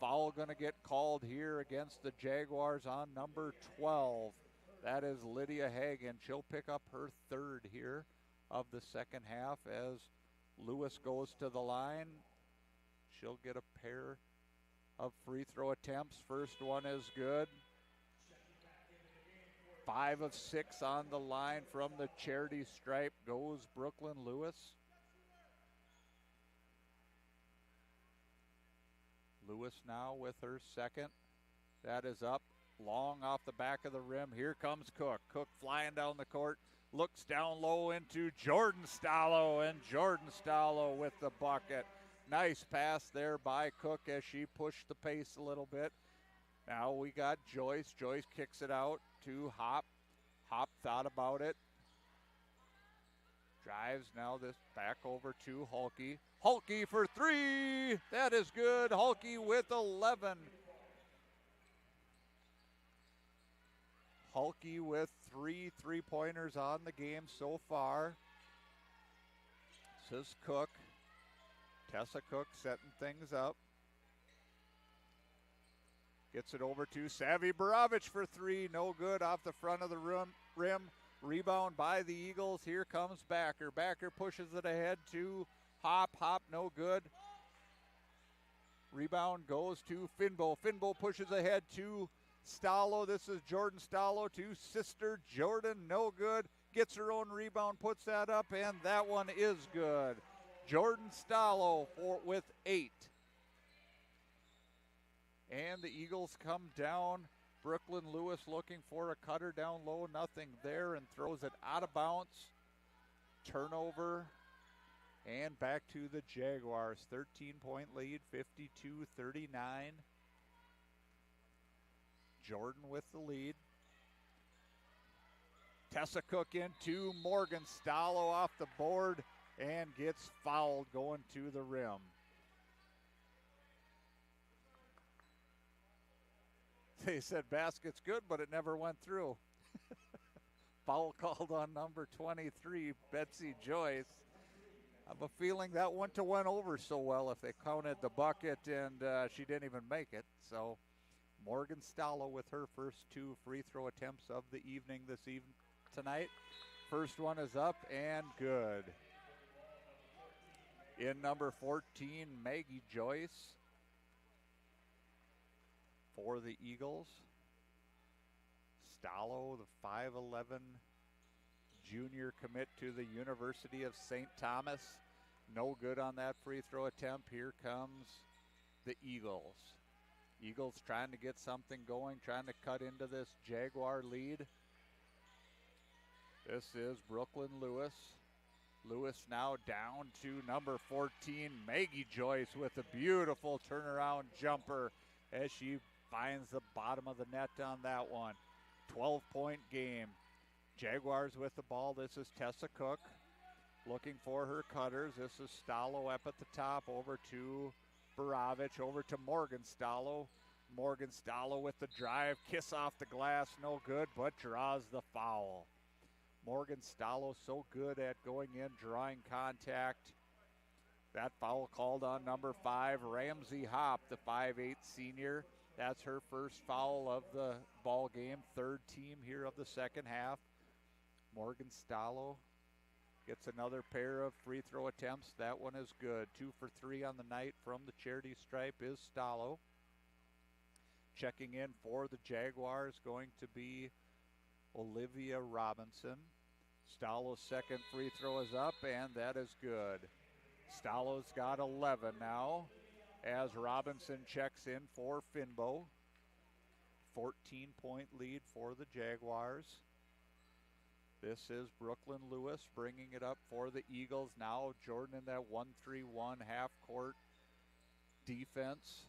Foul going to get called here against the Jaguars on number 12. That is Lydia Hagen. She'll pick up her third here of the second half as Lewis goes to the line. She'll get a pair of free throw attempts. First one is good. 5 of 6 on the line from the charity stripe goes Brooklyn Lewis. Lewis now with her second. That is up, long off the back of the rim. Here comes Cook. Cook flying down the court, looks down low into Jordan Stallo, and Jordan Stallo with the bucket. Nice pass there by Cook as she pushed the pace a little bit. Now we got Joyce. Joyce kicks it out to Hop. Hop thought about it. Drives now this back over to Hulke. Hulke for 3. That is good. Hulke with 11. Hulke with 3 3-pointers on the game so far. This is Cook. Tessa Cook setting things up. Gets it over to Savvy Borovich for 3. No good off the front of the rim. Rebound by the Eagles. Here comes Backer. Backer pushes it ahead to Hop. Hop no good. Rebound goes to Finbo. Finbo pushes ahead to Stallo. This is Jordan Stallo to sister Jordan. No good. Gets her own rebound, puts that up, and that one is good. Jordan Stallo with 8. And the Eagles come down. Brooklyn Lewis looking for a cutter down low. Nothing there and throws it out of bounds. Turnover. And back to the Jaguars. 13-point lead, 52-39. Jordan with the lead. Tessa Cook into Morgan Stallo off the board and gets fouled going to the rim. They said basket's good, but it never went through. Foul called on number 23, Betsy Joyce. I have a feeling that went over so well if they counted the bucket and she didn't even make it. So Morgan Stallo with her first 2 free throw attempts of the evening tonight. First one is up and good. In number 14, Maggie Joyce for the Eagles. Stallo, the 5'11" junior commit to the University of St. Thomas. No good on that free throw attempt. Here comes the Eagles. Eagles trying to get something going, trying to cut into this Jaguar lead. This is Brooklyn Lewis. Lewis now down to number 14, Maggie Joyce with a beautiful turnaround jumper as she finds the bottom of the net on that one. 12-point game. Jaguars with the ball. This is Tessa Cook. looking for her cutters. This is Stalo up at the top, over to Baravich, over to Morgan Stalo. Morgan Stalo with the drive, kiss off the glass, no good, but draws the foul. Morgan Stalo so good at going in, drawing contact. That foul called on number 5, Ramsey Hopp, the 5'8" senior. That's her first foul of the ball game, third team here of the second half. Morgan Stalo gets another pair of free throw attempts. That one is good. 2 for 3 on the night from the charity stripe is Stalo. Checking in for the Jaguars going to be Olivia Robinson. Stalo's second free throw is up, and that is good. Stalo's got 11 now as Robinson checks in for Finbo. 14-point lead for the Jaguars. This is Brooklyn Lewis bringing it up for the Eagles. Now Jordan in that 1-3-1 half-court defense.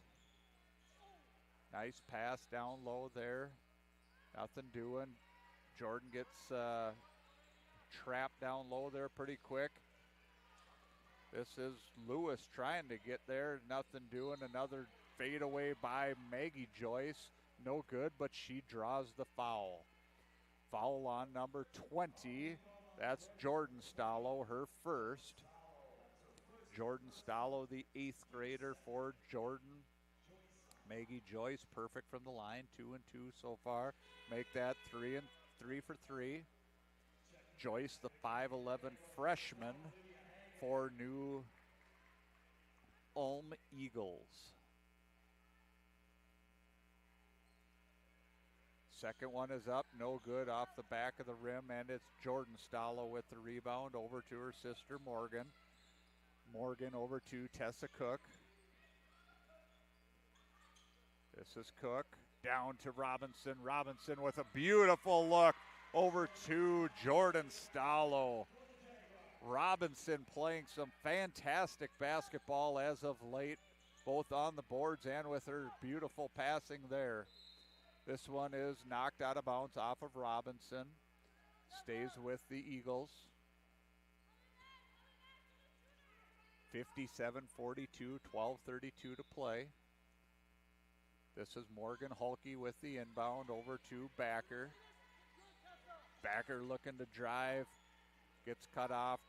Nice pass down low there. Nothing doing. Jordan gets trapped down low there pretty quick. This is Lewis trying to get there. Nothing doing. Another fadeaway by Maggie Joyce. No good, but she draws the foul. Foul on number 20. That's Jordan Stalo, her first. Jordan Stalo, the 8th grader for Jordan. Maggie Joyce, perfect from the line, 2 and 2 so far. Make that 3 for 3. Joyce, the 5'11" freshman for New Ulm Eagles. Second one is up, no good, off the back of the rim, and it's Jordan Stalo with the rebound over to her sister Morgan. Morgan over to Tessa Cook. This is Cook, down to Robinson. Robinson with a beautiful look over to Jordan Stalo. Robinson playing some fantastic basketball as of late, both on the boards and with her beautiful passing there. This one is knocked out of bounds off of Robinson. Stays with the Eagles. 57-42, 12:32 to play. This is Morgan Hulke with the inbound over to Backer. Backer looking to drive. Gets cut off.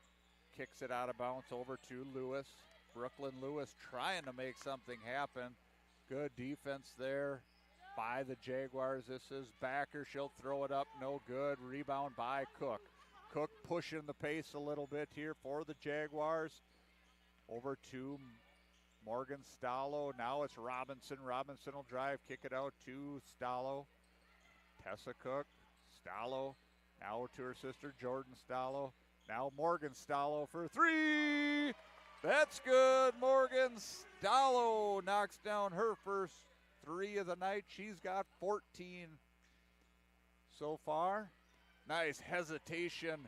Kicks it out of bounds over to Lewis. Brooklyn Lewis trying to make something happen. Good defense there by the Jaguars. This is Backer. She'll throw it up. No good. Rebound by Cook. Cook pushing the pace a little bit here for the Jaguars. Over to Morgan Stalo. Now it's Robinson. Robinson will drive, kick it out to Stalo. Tessa Cook. Stalo. Now to her sister Jordan Stalo. Now Morgan Stalo for 3. That's good. Morgan Stalo knocks down her first 3 of the night. She's got 14 so far. Nice hesitation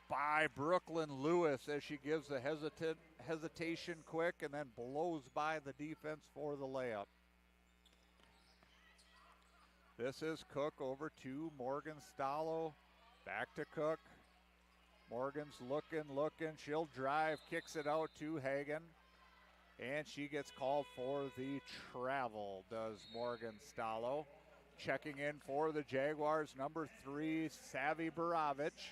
by Brooklyn Lewis as she gives the hesitation quick and then blows by the defense for the layup. This is Cook over to Morgan Stalo. Back to Cook. Morgan's looking. She'll drive, kicks it out to Hagen. And she gets called for the travel, does Morgan Stalo. Checking in for the Jaguars, number 3, Savvy Baravich.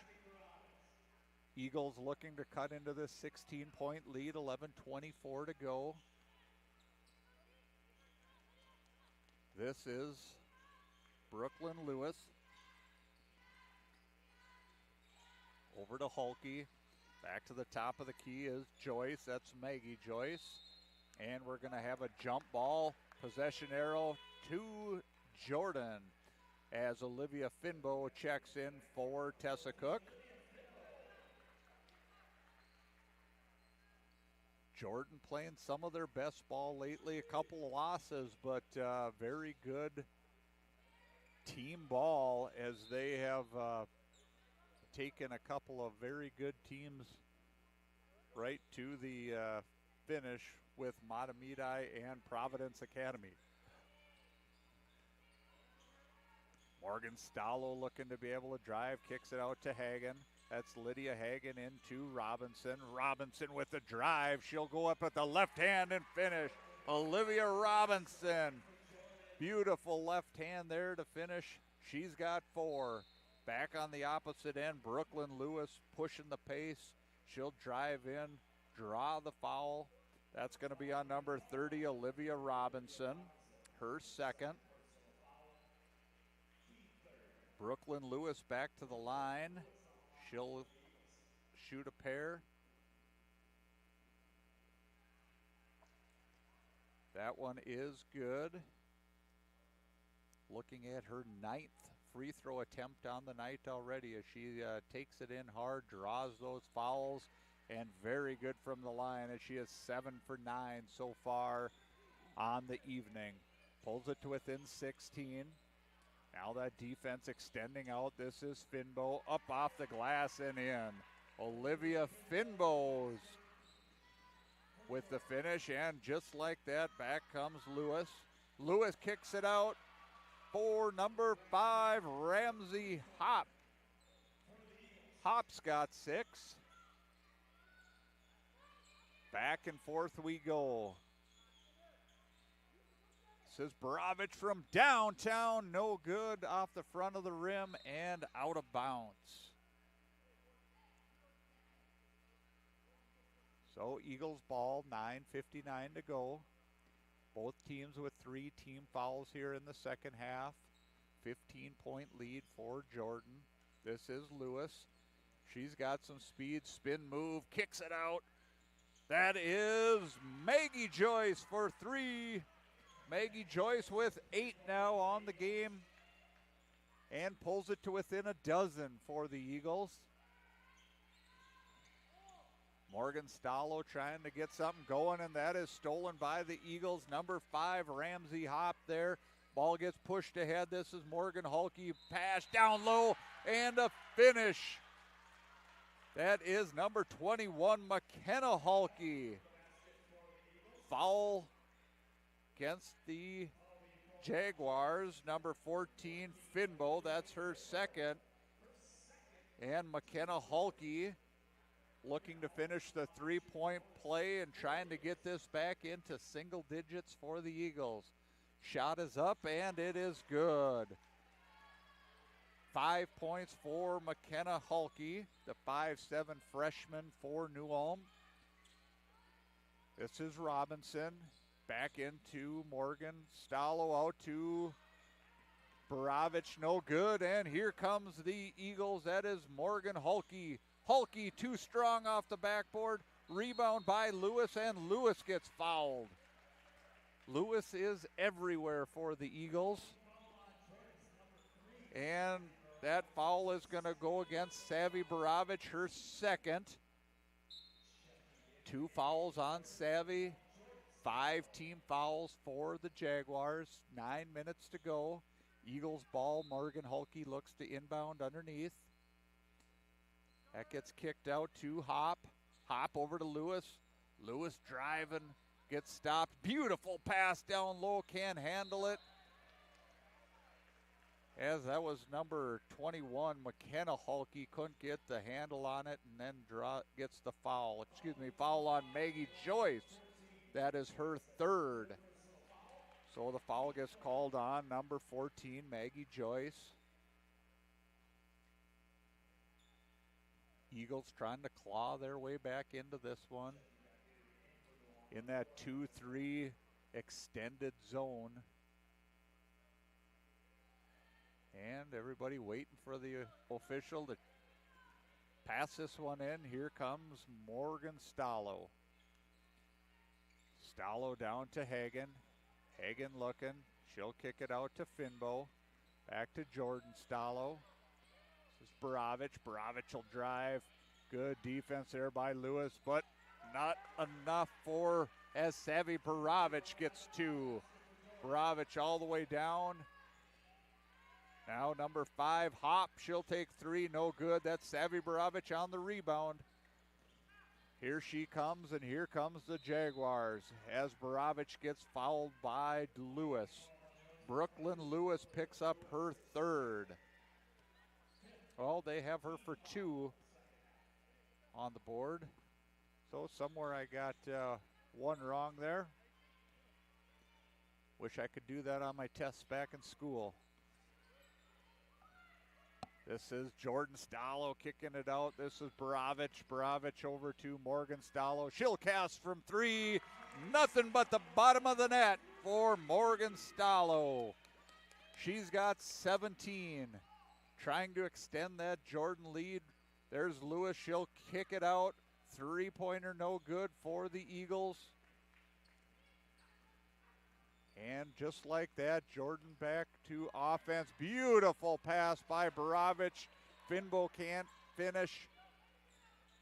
Eagles looking to cut into this 16-point lead, 11:24 to go. This is Brooklyn Lewis. Over to Hulke. Back to the top of the key is Joyce. That's Maggie Joyce. And we're going to have a jump ball. Possession arrow to Jordan as Olivia Finbo checks in for Tessa Cook. Jordan playing some of their best ball lately. A couple of losses, but very good team ball as they have taken a couple of very good teams right to the finish with Matamidi and Providence Academy. Morgan Stalo looking to be able to drive, kicks it out to Hagen. That's Lydia Hagan into Robinson. Robinson with the drive. She'll go up at the left hand and finish. Olivia Robinson. Beautiful left hand there to finish. She's got 4. Back on the opposite end, Brooklyn Lewis pushing the pace. She'll drive in, draw the foul. That's going to be on number 30, Olivia Robinson, her second. Brooklyn Lewis back to the line. She'll shoot a pair. That one is good. Looking at her 9th free throw attempt on the night already as she takes it in hard, draws those fouls, and very good from the line as she is 7 for 9 so far on the evening. Pulls it to within 16. Now that defense extending out. This is Finbow up off the glass and in. Olivia Finbows with the finish, and just like that, back comes Lewis. Lewis kicks it out for number 5, Ramsey Hop. Hop's got 6. Back and forth we go. This is Borovic from downtown, no good, off the front of the rim and out of bounds. So Eagles ball, 9:59 to go. Both teams with 3 team fouls here in the second half. 15-point lead for Jordan. This is Lewis. She's got some speed, spin move, kicks it out. That is Maggie Joyce for 3. Maggie Joyce with 8 now on the game and pulls it to within a dozen for the Eagles. Morgan Stallo trying to get something going, and that is stolen by the Eagles. Number 5, Ramsey Hop there. Ball gets pushed ahead. This is Morgan Hulke. Pass down low and a finish. That is number 21, McKenna Hulke. Foul against the Jaguars. Number 14, Finbow. That's her second. And McKenna Hulke looking to finish the 3-point play and trying to get this back into single digits for the Eagles. Shot is up and it is good. 5 points for McKenna Hulke, the 5'7" freshman for New Ulm. This is Robinson. Back into Morgan. Stallo out to Borovic, no good. And here comes the Eagles. That is Morgan Hulke. Hulke too strong off the backboard. Rebound by Lewis, and Lewis gets fouled. Lewis is everywhere for the Eagles. And that foul is going to go against Savvy Borovic, her second. 2 fouls on Savvy. 5 team fouls for the Jaguars. 9 minutes to go. Eagles ball. Morgan Hulke looks to inbound underneath. That gets kicked out to Hop. Hop over to Lewis. Lewis driving. Gets stopped. Beautiful pass down low. Can't handle it. As that was number 21, McKenna Hulke, couldn't get the handle on it, and then gets the foul. Foul on Maggie Joyce. That is her third. So the foul gets called on number 14, Maggie Joyce. Eagles trying to claw their way back into this one in that 2-3 extended zone. And everybody waiting for the official to pass this one in. Here comes Morgan Stallo. Stallo down to Hagan. Hagan looking. She'll kick it out to Finbow. Back to Jordan Stallo. This is Borovic. Borovic will drive. Good defense there by Lewis, but not enough for as Savvy Borovic gets 2. Borovic all the way down. Now number 5, Hop. She'll take 3. No good. That's Savvy Borovic on the rebound. Here she comes, and here comes the Jaguars as Borovic gets fouled by Lewis. Brooklyn Lewis picks up her third. Well, they have her for 2. on the board. So somewhere I got one wrong there. Wish I could do that on my tests back in school. This is Jordan Stallo kicking it out. This is Borovich. Borovich over to Morgan Stallo. She'll cast from three. Nothing but the bottom of the net for Morgan Stallo. She's got 17. Trying to extend that Jordan lead. There's Lewis. She'll kick it out. Three-pointer no good for the Eagles. And just like that, Jordan back to offense. Beautiful pass by Borovich. Finbo can't finish.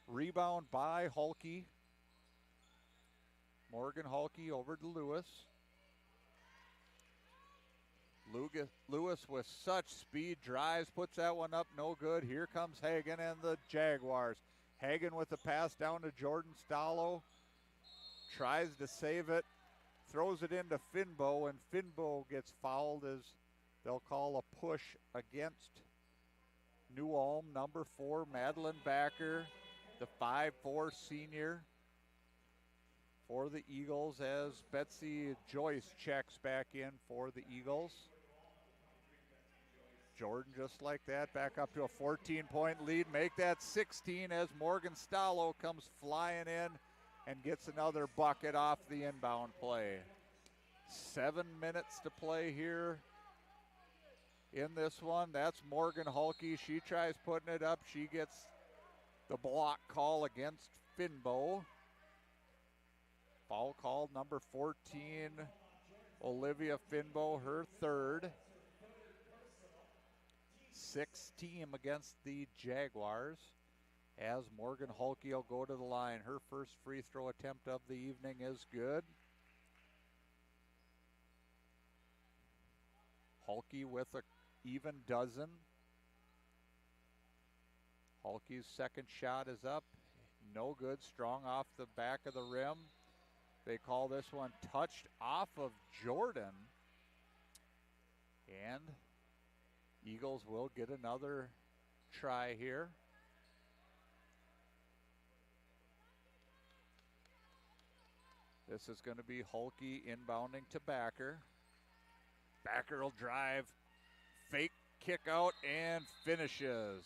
Rebound by Hulke. Morgan Hulke over to Lewis. Lewis with such speed, drives, puts that one up, no good. Here comes Hagen and the Jaguars. Hagen with the pass down to Jordan Stallo. Tries to save it. Throws it into Finbo, and Finbo gets fouled as they'll call a push against New Ulm. Number 4, Madeline Backer, the 5'4" senior for the Eagles, as Betsy Joyce checks back in for the Eagles. Jordan just like that, back up to a 14-point lead. Make that 16 as Morgan Stallo comes flying in and gets another bucket off the inbound play. 7 minutes to play here in this one. That's Morgan Hulke. She tries putting it up. She gets the block call against Finbo. Foul called, number 14, Olivia Finbo, her third. 6th team against the Jaguars, as Morgan Hulke will go to the line. Her first free throw attempt of the evening is good. Hulke with an even dozen. Hulke's second shot is up. No good. Strong off the back of the rim. They call this one touched off of Jordan. And Eagles will get another try here. This is going to be Hulke inbounding to Backer. Backer will drive, fake kick out, and finishes.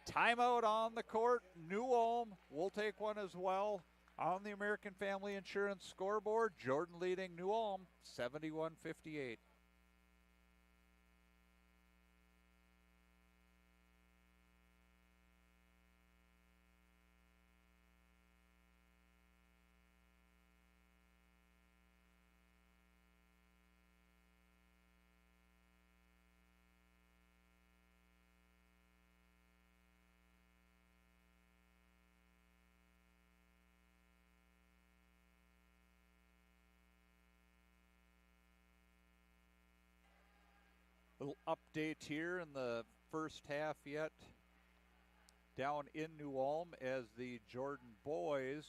Timeout on the court. New Ulm will take one as well. On the American Family Insurance scoreboard, Jordan leading New Ulm 71-58. Little update here in the first half yet. Down in New Ulm as the Jordan boys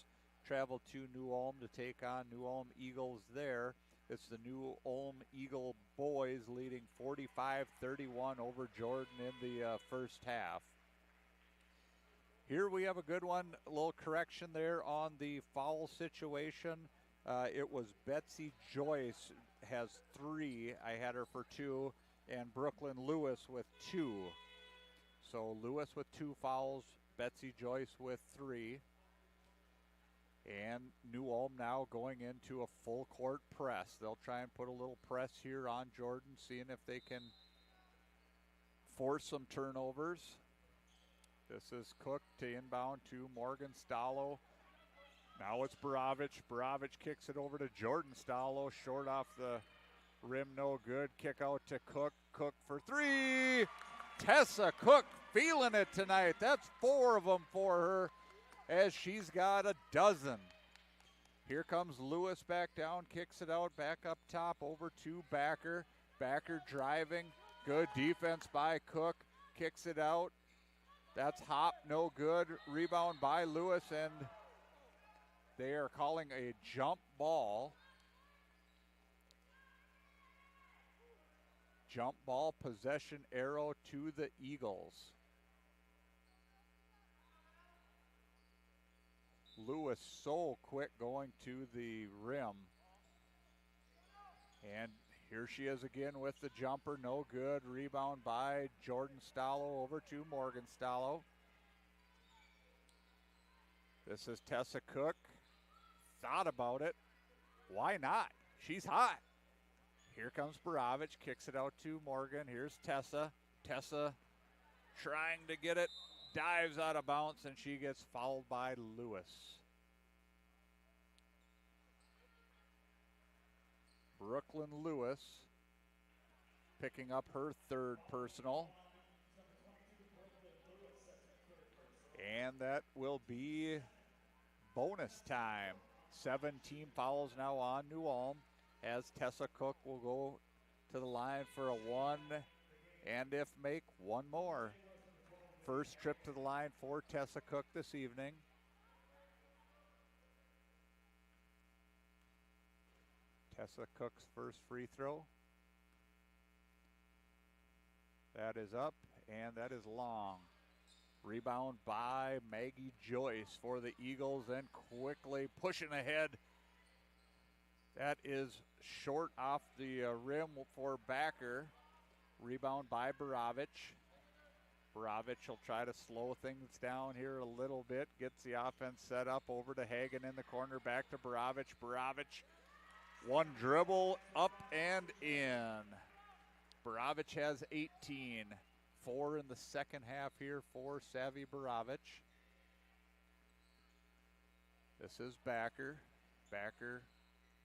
travel to New Ulm to take on New Ulm Eagles there. It's the New Ulm Eagle boys leading 45-31 over Jordan in the first half. Here we have a good one. A little correction there on the foul situation. It was Betsy Joyce has 3. I had her for 2. And Brooklyn Lewis with 2. So Lewis with 2 fouls, Betsy Joyce with 3. And New Ulm now going into a full court press. They'll try and put a little press here on Jordan, seeing if they can force some turnovers. This is Cook to inbound to Morgan Stallo. Now it's Borovich. Borovich kicks it over to Jordan Stallo, short off the rim, no good. Kick out to Cook. Cook for 3. Tessa Cook feeling it tonight. That's 4 of them for her, as she's got a dozen. Here comes Lewis back down, kicks it out, back up top over to Backer. Backer driving. Good defense by Cook. Kicks it out. That's Hop, no good. Rebound by Lewis, and they are calling a jump ball. Jump ball possession arrow to the Eagles. Lewis so quick going to the rim. And here she is again with the jumper, no good. Rebound by Jordan Stallo over to Morgan Stallo. This is Tessa Cook. Thought about it. Why not? She's hot. Here comes Baravich, kicks it out to Morgan. Here's Tessa. Tessa trying to get it, dives out of bounds, and she gets fouled by Lewis. Brooklyn Lewis picking up her third personal. And that will be bonus time. 7 team fouls now on New Ulm, as Tessa Cook will go to the line for a one, and if make, one more. First trip to the line for Tessa Cook this evening. Tessa Cook's first free throw. That is up, and that is long. Rebound by Maggie Joyce for the Eagles, and quickly pushing ahead. That is short off the rim for Backer. Rebound by Baravich. Baravich will try to slow things down here a little bit. Gets the offense set up over to Hagen in the corner. Back to Baravich. Baravich, one dribble, up and in. Baravich has 18. 4 in the second half here for Savvy Baravich. This is Backer. Backer,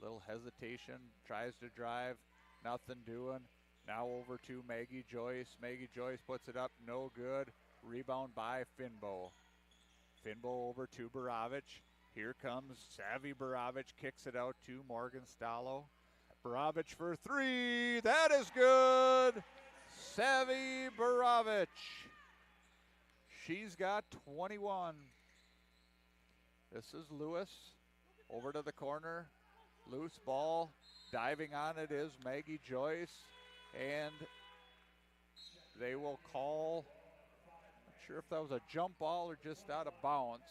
little hesitation, tries to drive, nothing doing. Now over to Maggie Joyce. Maggie Joyce puts it up, no good. Rebound by Finbo. Finbo over to Baravich. Here comes Savvy Baravich, kicks it out to Morgan Stallo. Baravich for three, that is good! Savvy Baravich. She's got 21. This is Lewis. Over to the corner. Loose ball. Diving on it is Maggie Joyce. And they will call, not sure if that was a jump ball or just out of bounds.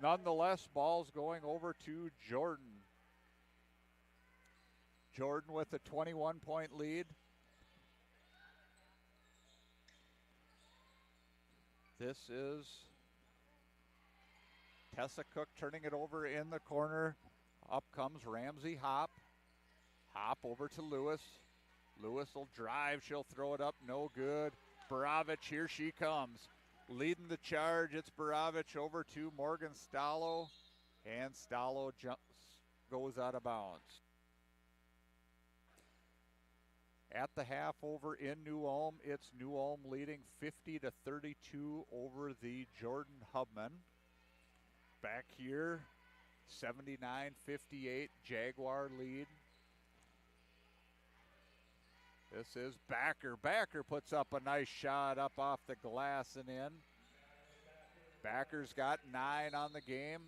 Nonetheless, ball's going over to Jordan. Jordan with a 21-point lead. This is Tessa Cook turning it over in the corner. Up comes Ramsey Hop. Hop over to Lewis. Lewis will drive. She'll throw it up. No good. Baravich, here she comes. Leading the charge. It's Baravich over to Morgan Stallo. And Stallo goes out of bounds. At the half over in New Ulm, it's New Ulm leading 50-32 over the Jordan Hubman. Back here, 79-58, Jaguar lead. This is Backer. Backer puts up a nice shot up off the glass and in. Backer's got 9 on the game.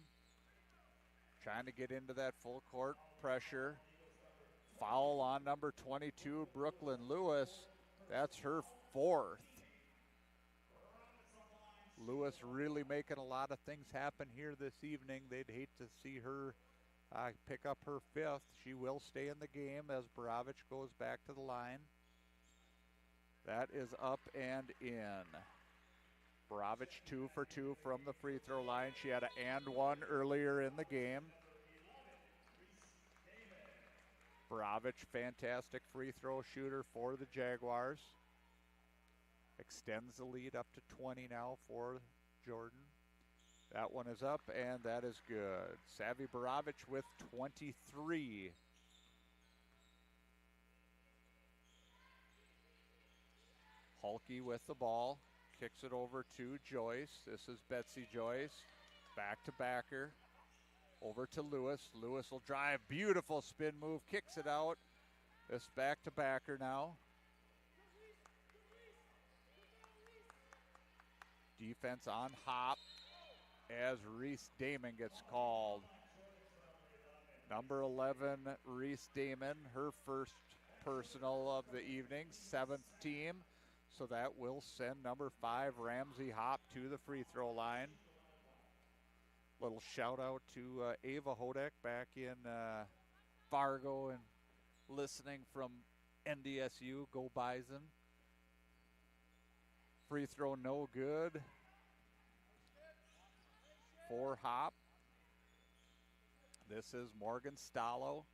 Trying to get into that full court pressure. Foul on number 22, Brooklyn Lewis. That's her 4th. Lewis really making a lot of things happen here this evening. They'd hate to see her pick up her 5th. She will stay in the game as Baravich goes back to the line. That is up and in. Baravich 2 for 2 from the free throw line. She had an and one earlier in the game. Baravich, fantastic free throw shooter for the Jaguars. Extends the lead up to 20 now for Jordan. That one is up, and that is good. Savvy Baravich with 23. Hulke with the ball. Kicks it over to Joyce. This is Betsy Joyce. Back to Backer. Over to Lewis. Lewis will drive. Beautiful spin move. Kicks it out. This back to Backer now. Defense on Hop as Reese Damon gets called. Number 11, Reese Damon, her first personal of the evening, 7th team. So that will send number 5, Ramsey Hop, to the free throw line. Little shout out to Ava Hodek back in Fargo and listening from NDSU. Go Bison. Free throw no good. 4 Hop. This is Morgan Stallo.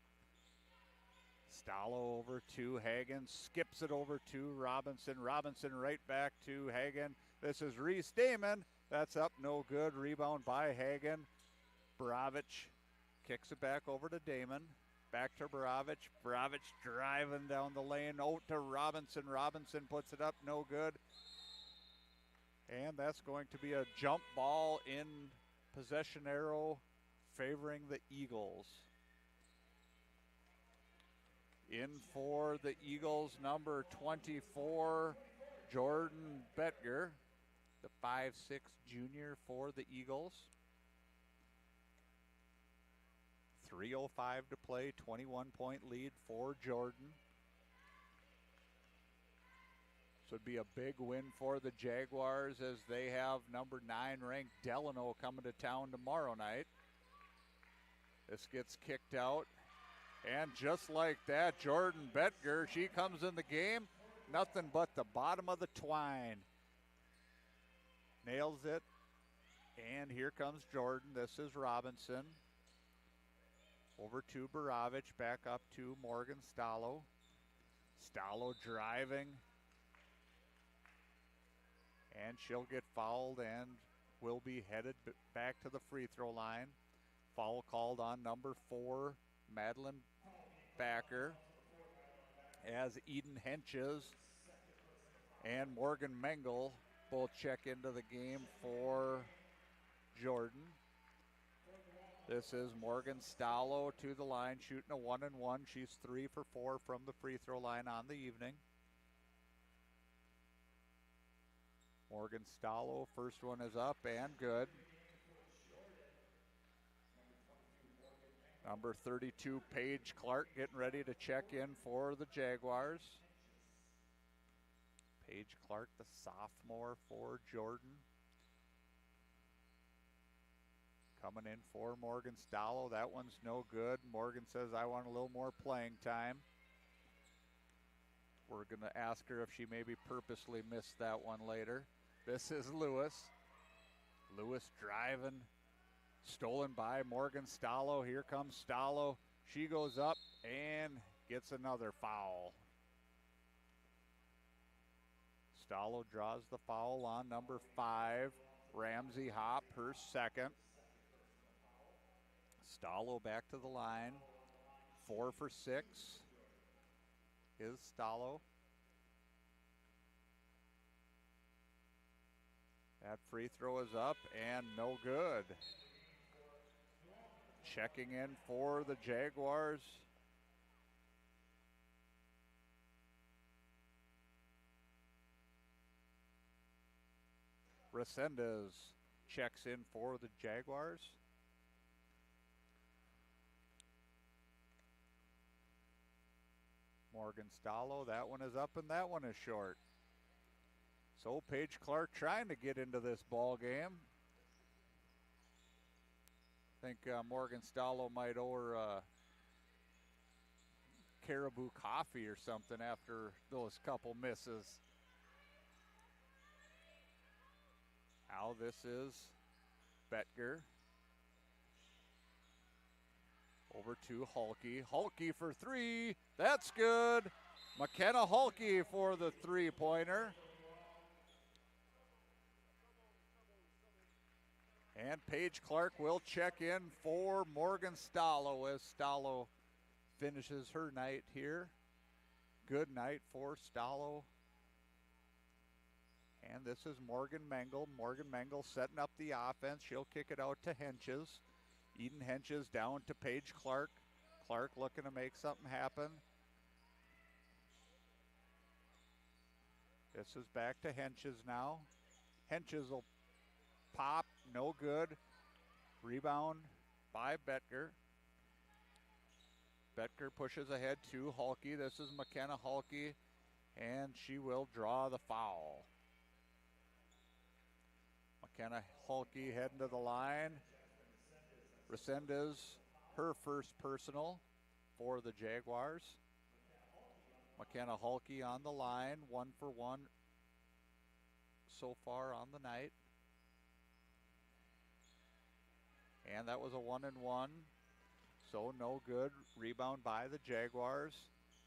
Stallo over to Hagen. Skips it over to Robinson. Robinson right back to Hagen. This is Reese Damon. That's up, no good. Rebound by Hagen. Borovich kicks it back over to Damon. Back to Borovich. Borovich driving down the lane. Out to Robinson. Robinson puts it up, no good. And that's going to be a jump ball in possession arrow favoring the Eagles. In for the Eagles, number 24, Jordan Betger, the 5'6" junior for the Eagles. 3:05 to play, 21-point lead for Jordan. This would be a big win for the Jaguars as they have number 9 ranked Delano coming to town tomorrow night. This gets kicked out. And just like that, Jordan Betger, she comes in the game. Nothing but the bottom of the twine. Nails it. And here comes Jordan. This is Robinson. Over to Borovich. Back up to Morgan Stallo. Stallo driving. And she'll get fouled and will be headed back to the free throw line. Foul called on number 4, Madeline Backer, as Eden Henches and Morgan Mengel both check into the game for Jordan. This is Morgan Stallo to the line, shooting a 1-and-1. She's 3 for 4 from the free throw line on the evening. Morgan Stallo, first one is up and good. Number 32, Paige Clark, getting ready to check in for the Jaguars. Paige Clark, the sophomore for Jordan. Coming in for Morgan Stallo. That one's no good. Morgan says, I want a little more playing time. We're going to ask her if she maybe purposely missed that one later. This is Lewis. Lewis driving. Stolen by Morgan Stallo. Here comes Stallo. She goes up and gets another foul. Stallo draws the foul on number 5, Ramsey Hop, her second. Stallo back to the line. 4 for 6 is Stallo. That free throw is up and no good. Checking in for the Jaguars. Resendez checks in for the Jaguars. Morgan Stallo, that one is up and that one is short. So Paige Clark trying to get into this ball game. I think Morgan Stallo might owe her Caribou coffee or something after those couple misses. Now this is Betger. Over to Hulke. Hulke for 3. That's good. McKenna Hulke for the three-pointer. And Paige Clark will check in for Morgan Stallo as Stallo finishes her night here. Good night for Stallo. And this is Morgan Mengel. Morgan Mengel setting up the offense. She'll kick it out to Henches. Eden Henches down to Paige Clark. Clark looking to make something happen. This is back to Henches now. Henches will pop, no good. Rebound by Betger. Betger pushes ahead to Hulke. This is McKenna Hulke, and she will draw the foul. McKenna Hulke heading to the line. Resendez, her first personal for the Jaguars. McKenna Hulke on the line, 1 for 1 so far on the night. And that was a 1-and-1, so no good. Rebound by the Jaguars.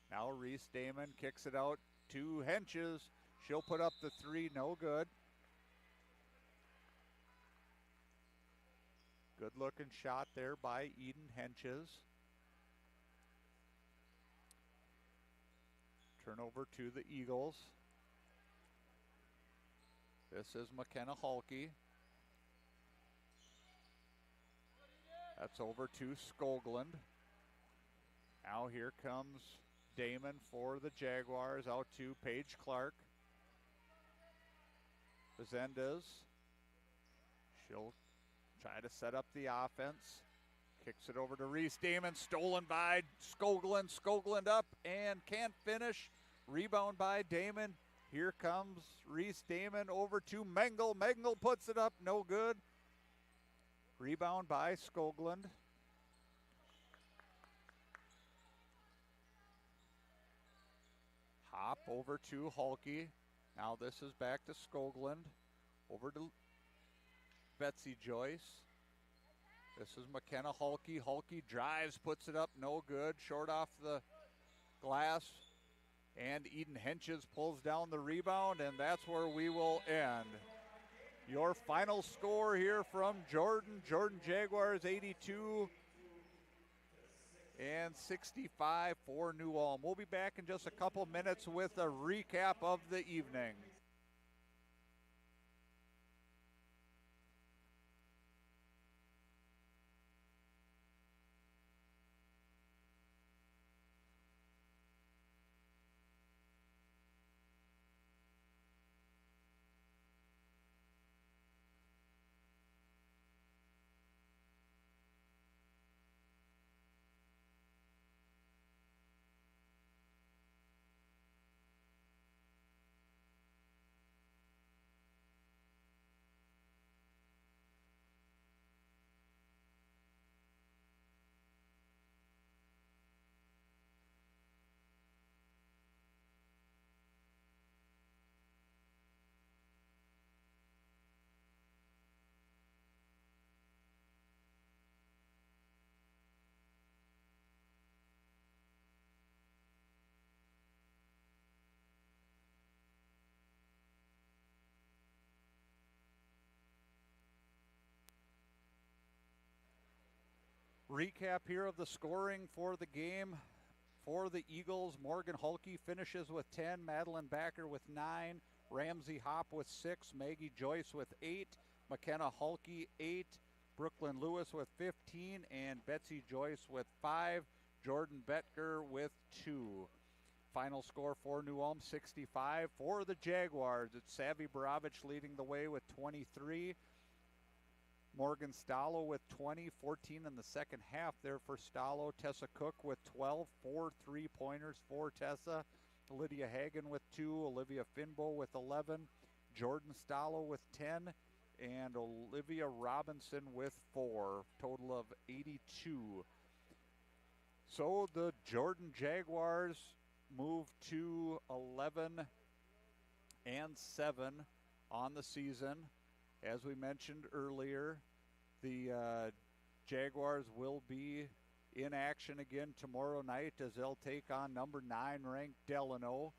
Now Reese Damon kicks it out to Henches. She'll put up the 3, no good. Good looking shot there by Eden Henches. Turnover to the Eagles. This is McKenna Hulke. That's over to Skoglund. Now here comes Damon for the Jaguars, out to Paige Clark. Resendez. She'll try to set up the offense. Kicks it over to Reese Damon, stolen by Skoglund. Skoglund up and can't finish. Rebound by Damon. Here comes Reese Damon over to Mengel. Mengel puts it up, no good. Rebound by Skoglund. Hop over to Hulke. Now this is back to Skoglund. Over to Betsy Joyce. This is McKenna Hulke. Hulke drives, puts it up, no good. Short off the glass. And Eden Henches pulls down the rebound, and that's where we will end. Your final score here from Jordan. Jordan Jaguars 82 and 65 for New Ulm. We'll be back in just a couple minutes with a recap of the evening. Recap here of the scoring for the game. For the Eagles, Morgan Hulke finishes with 10, Madeline Backer with 9, Ramsey Hop with 6, Maggie Joyce with 8, McKenna Hulke 8, Brooklyn Lewis with 15, and Betsy Joyce with 5, Jordan Betker with 2. Final score for New Ulm, 65. For the Jaguars, it's Savvy Baravich leading the way with 23. Morgan Stallo with 20, 14 in the second half there for Stallo. Tessa Cook with 12, 4 3-pointers for Tessa. Lydia Hagan with 2, Olivia Finbo with 11, Jordan Stallo with 10, and Olivia Robinson with 4. Total of 82. So the Jordan Jaguars move to 11 and 7 on the season. As we mentioned earlier, the Jaguars will be in action again tomorrow night as they'll take on number 9 ranked Delano.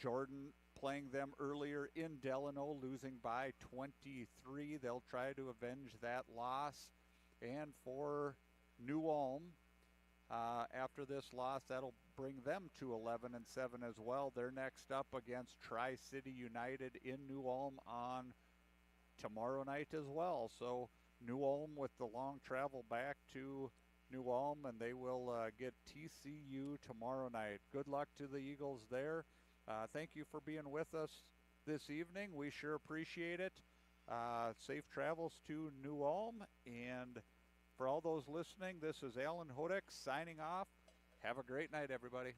Jordan playing them earlier in Delano, losing by 23. They'll try to avenge that loss. And for New Ulm, after this loss, that'll bring them to 11 and 7 as well. They're next up against Tri-City United in New Ulm on tomorrow night as well. So New Ulm with the long travel back to New Ulm, and they will get TCU tomorrow night. Good luck to the Eagles there. Thank you for being with us this evening. We sure appreciate it. Safe travels to New Ulm, and for all those listening, this is Alan Hodek signing off. Have a great night, everybody.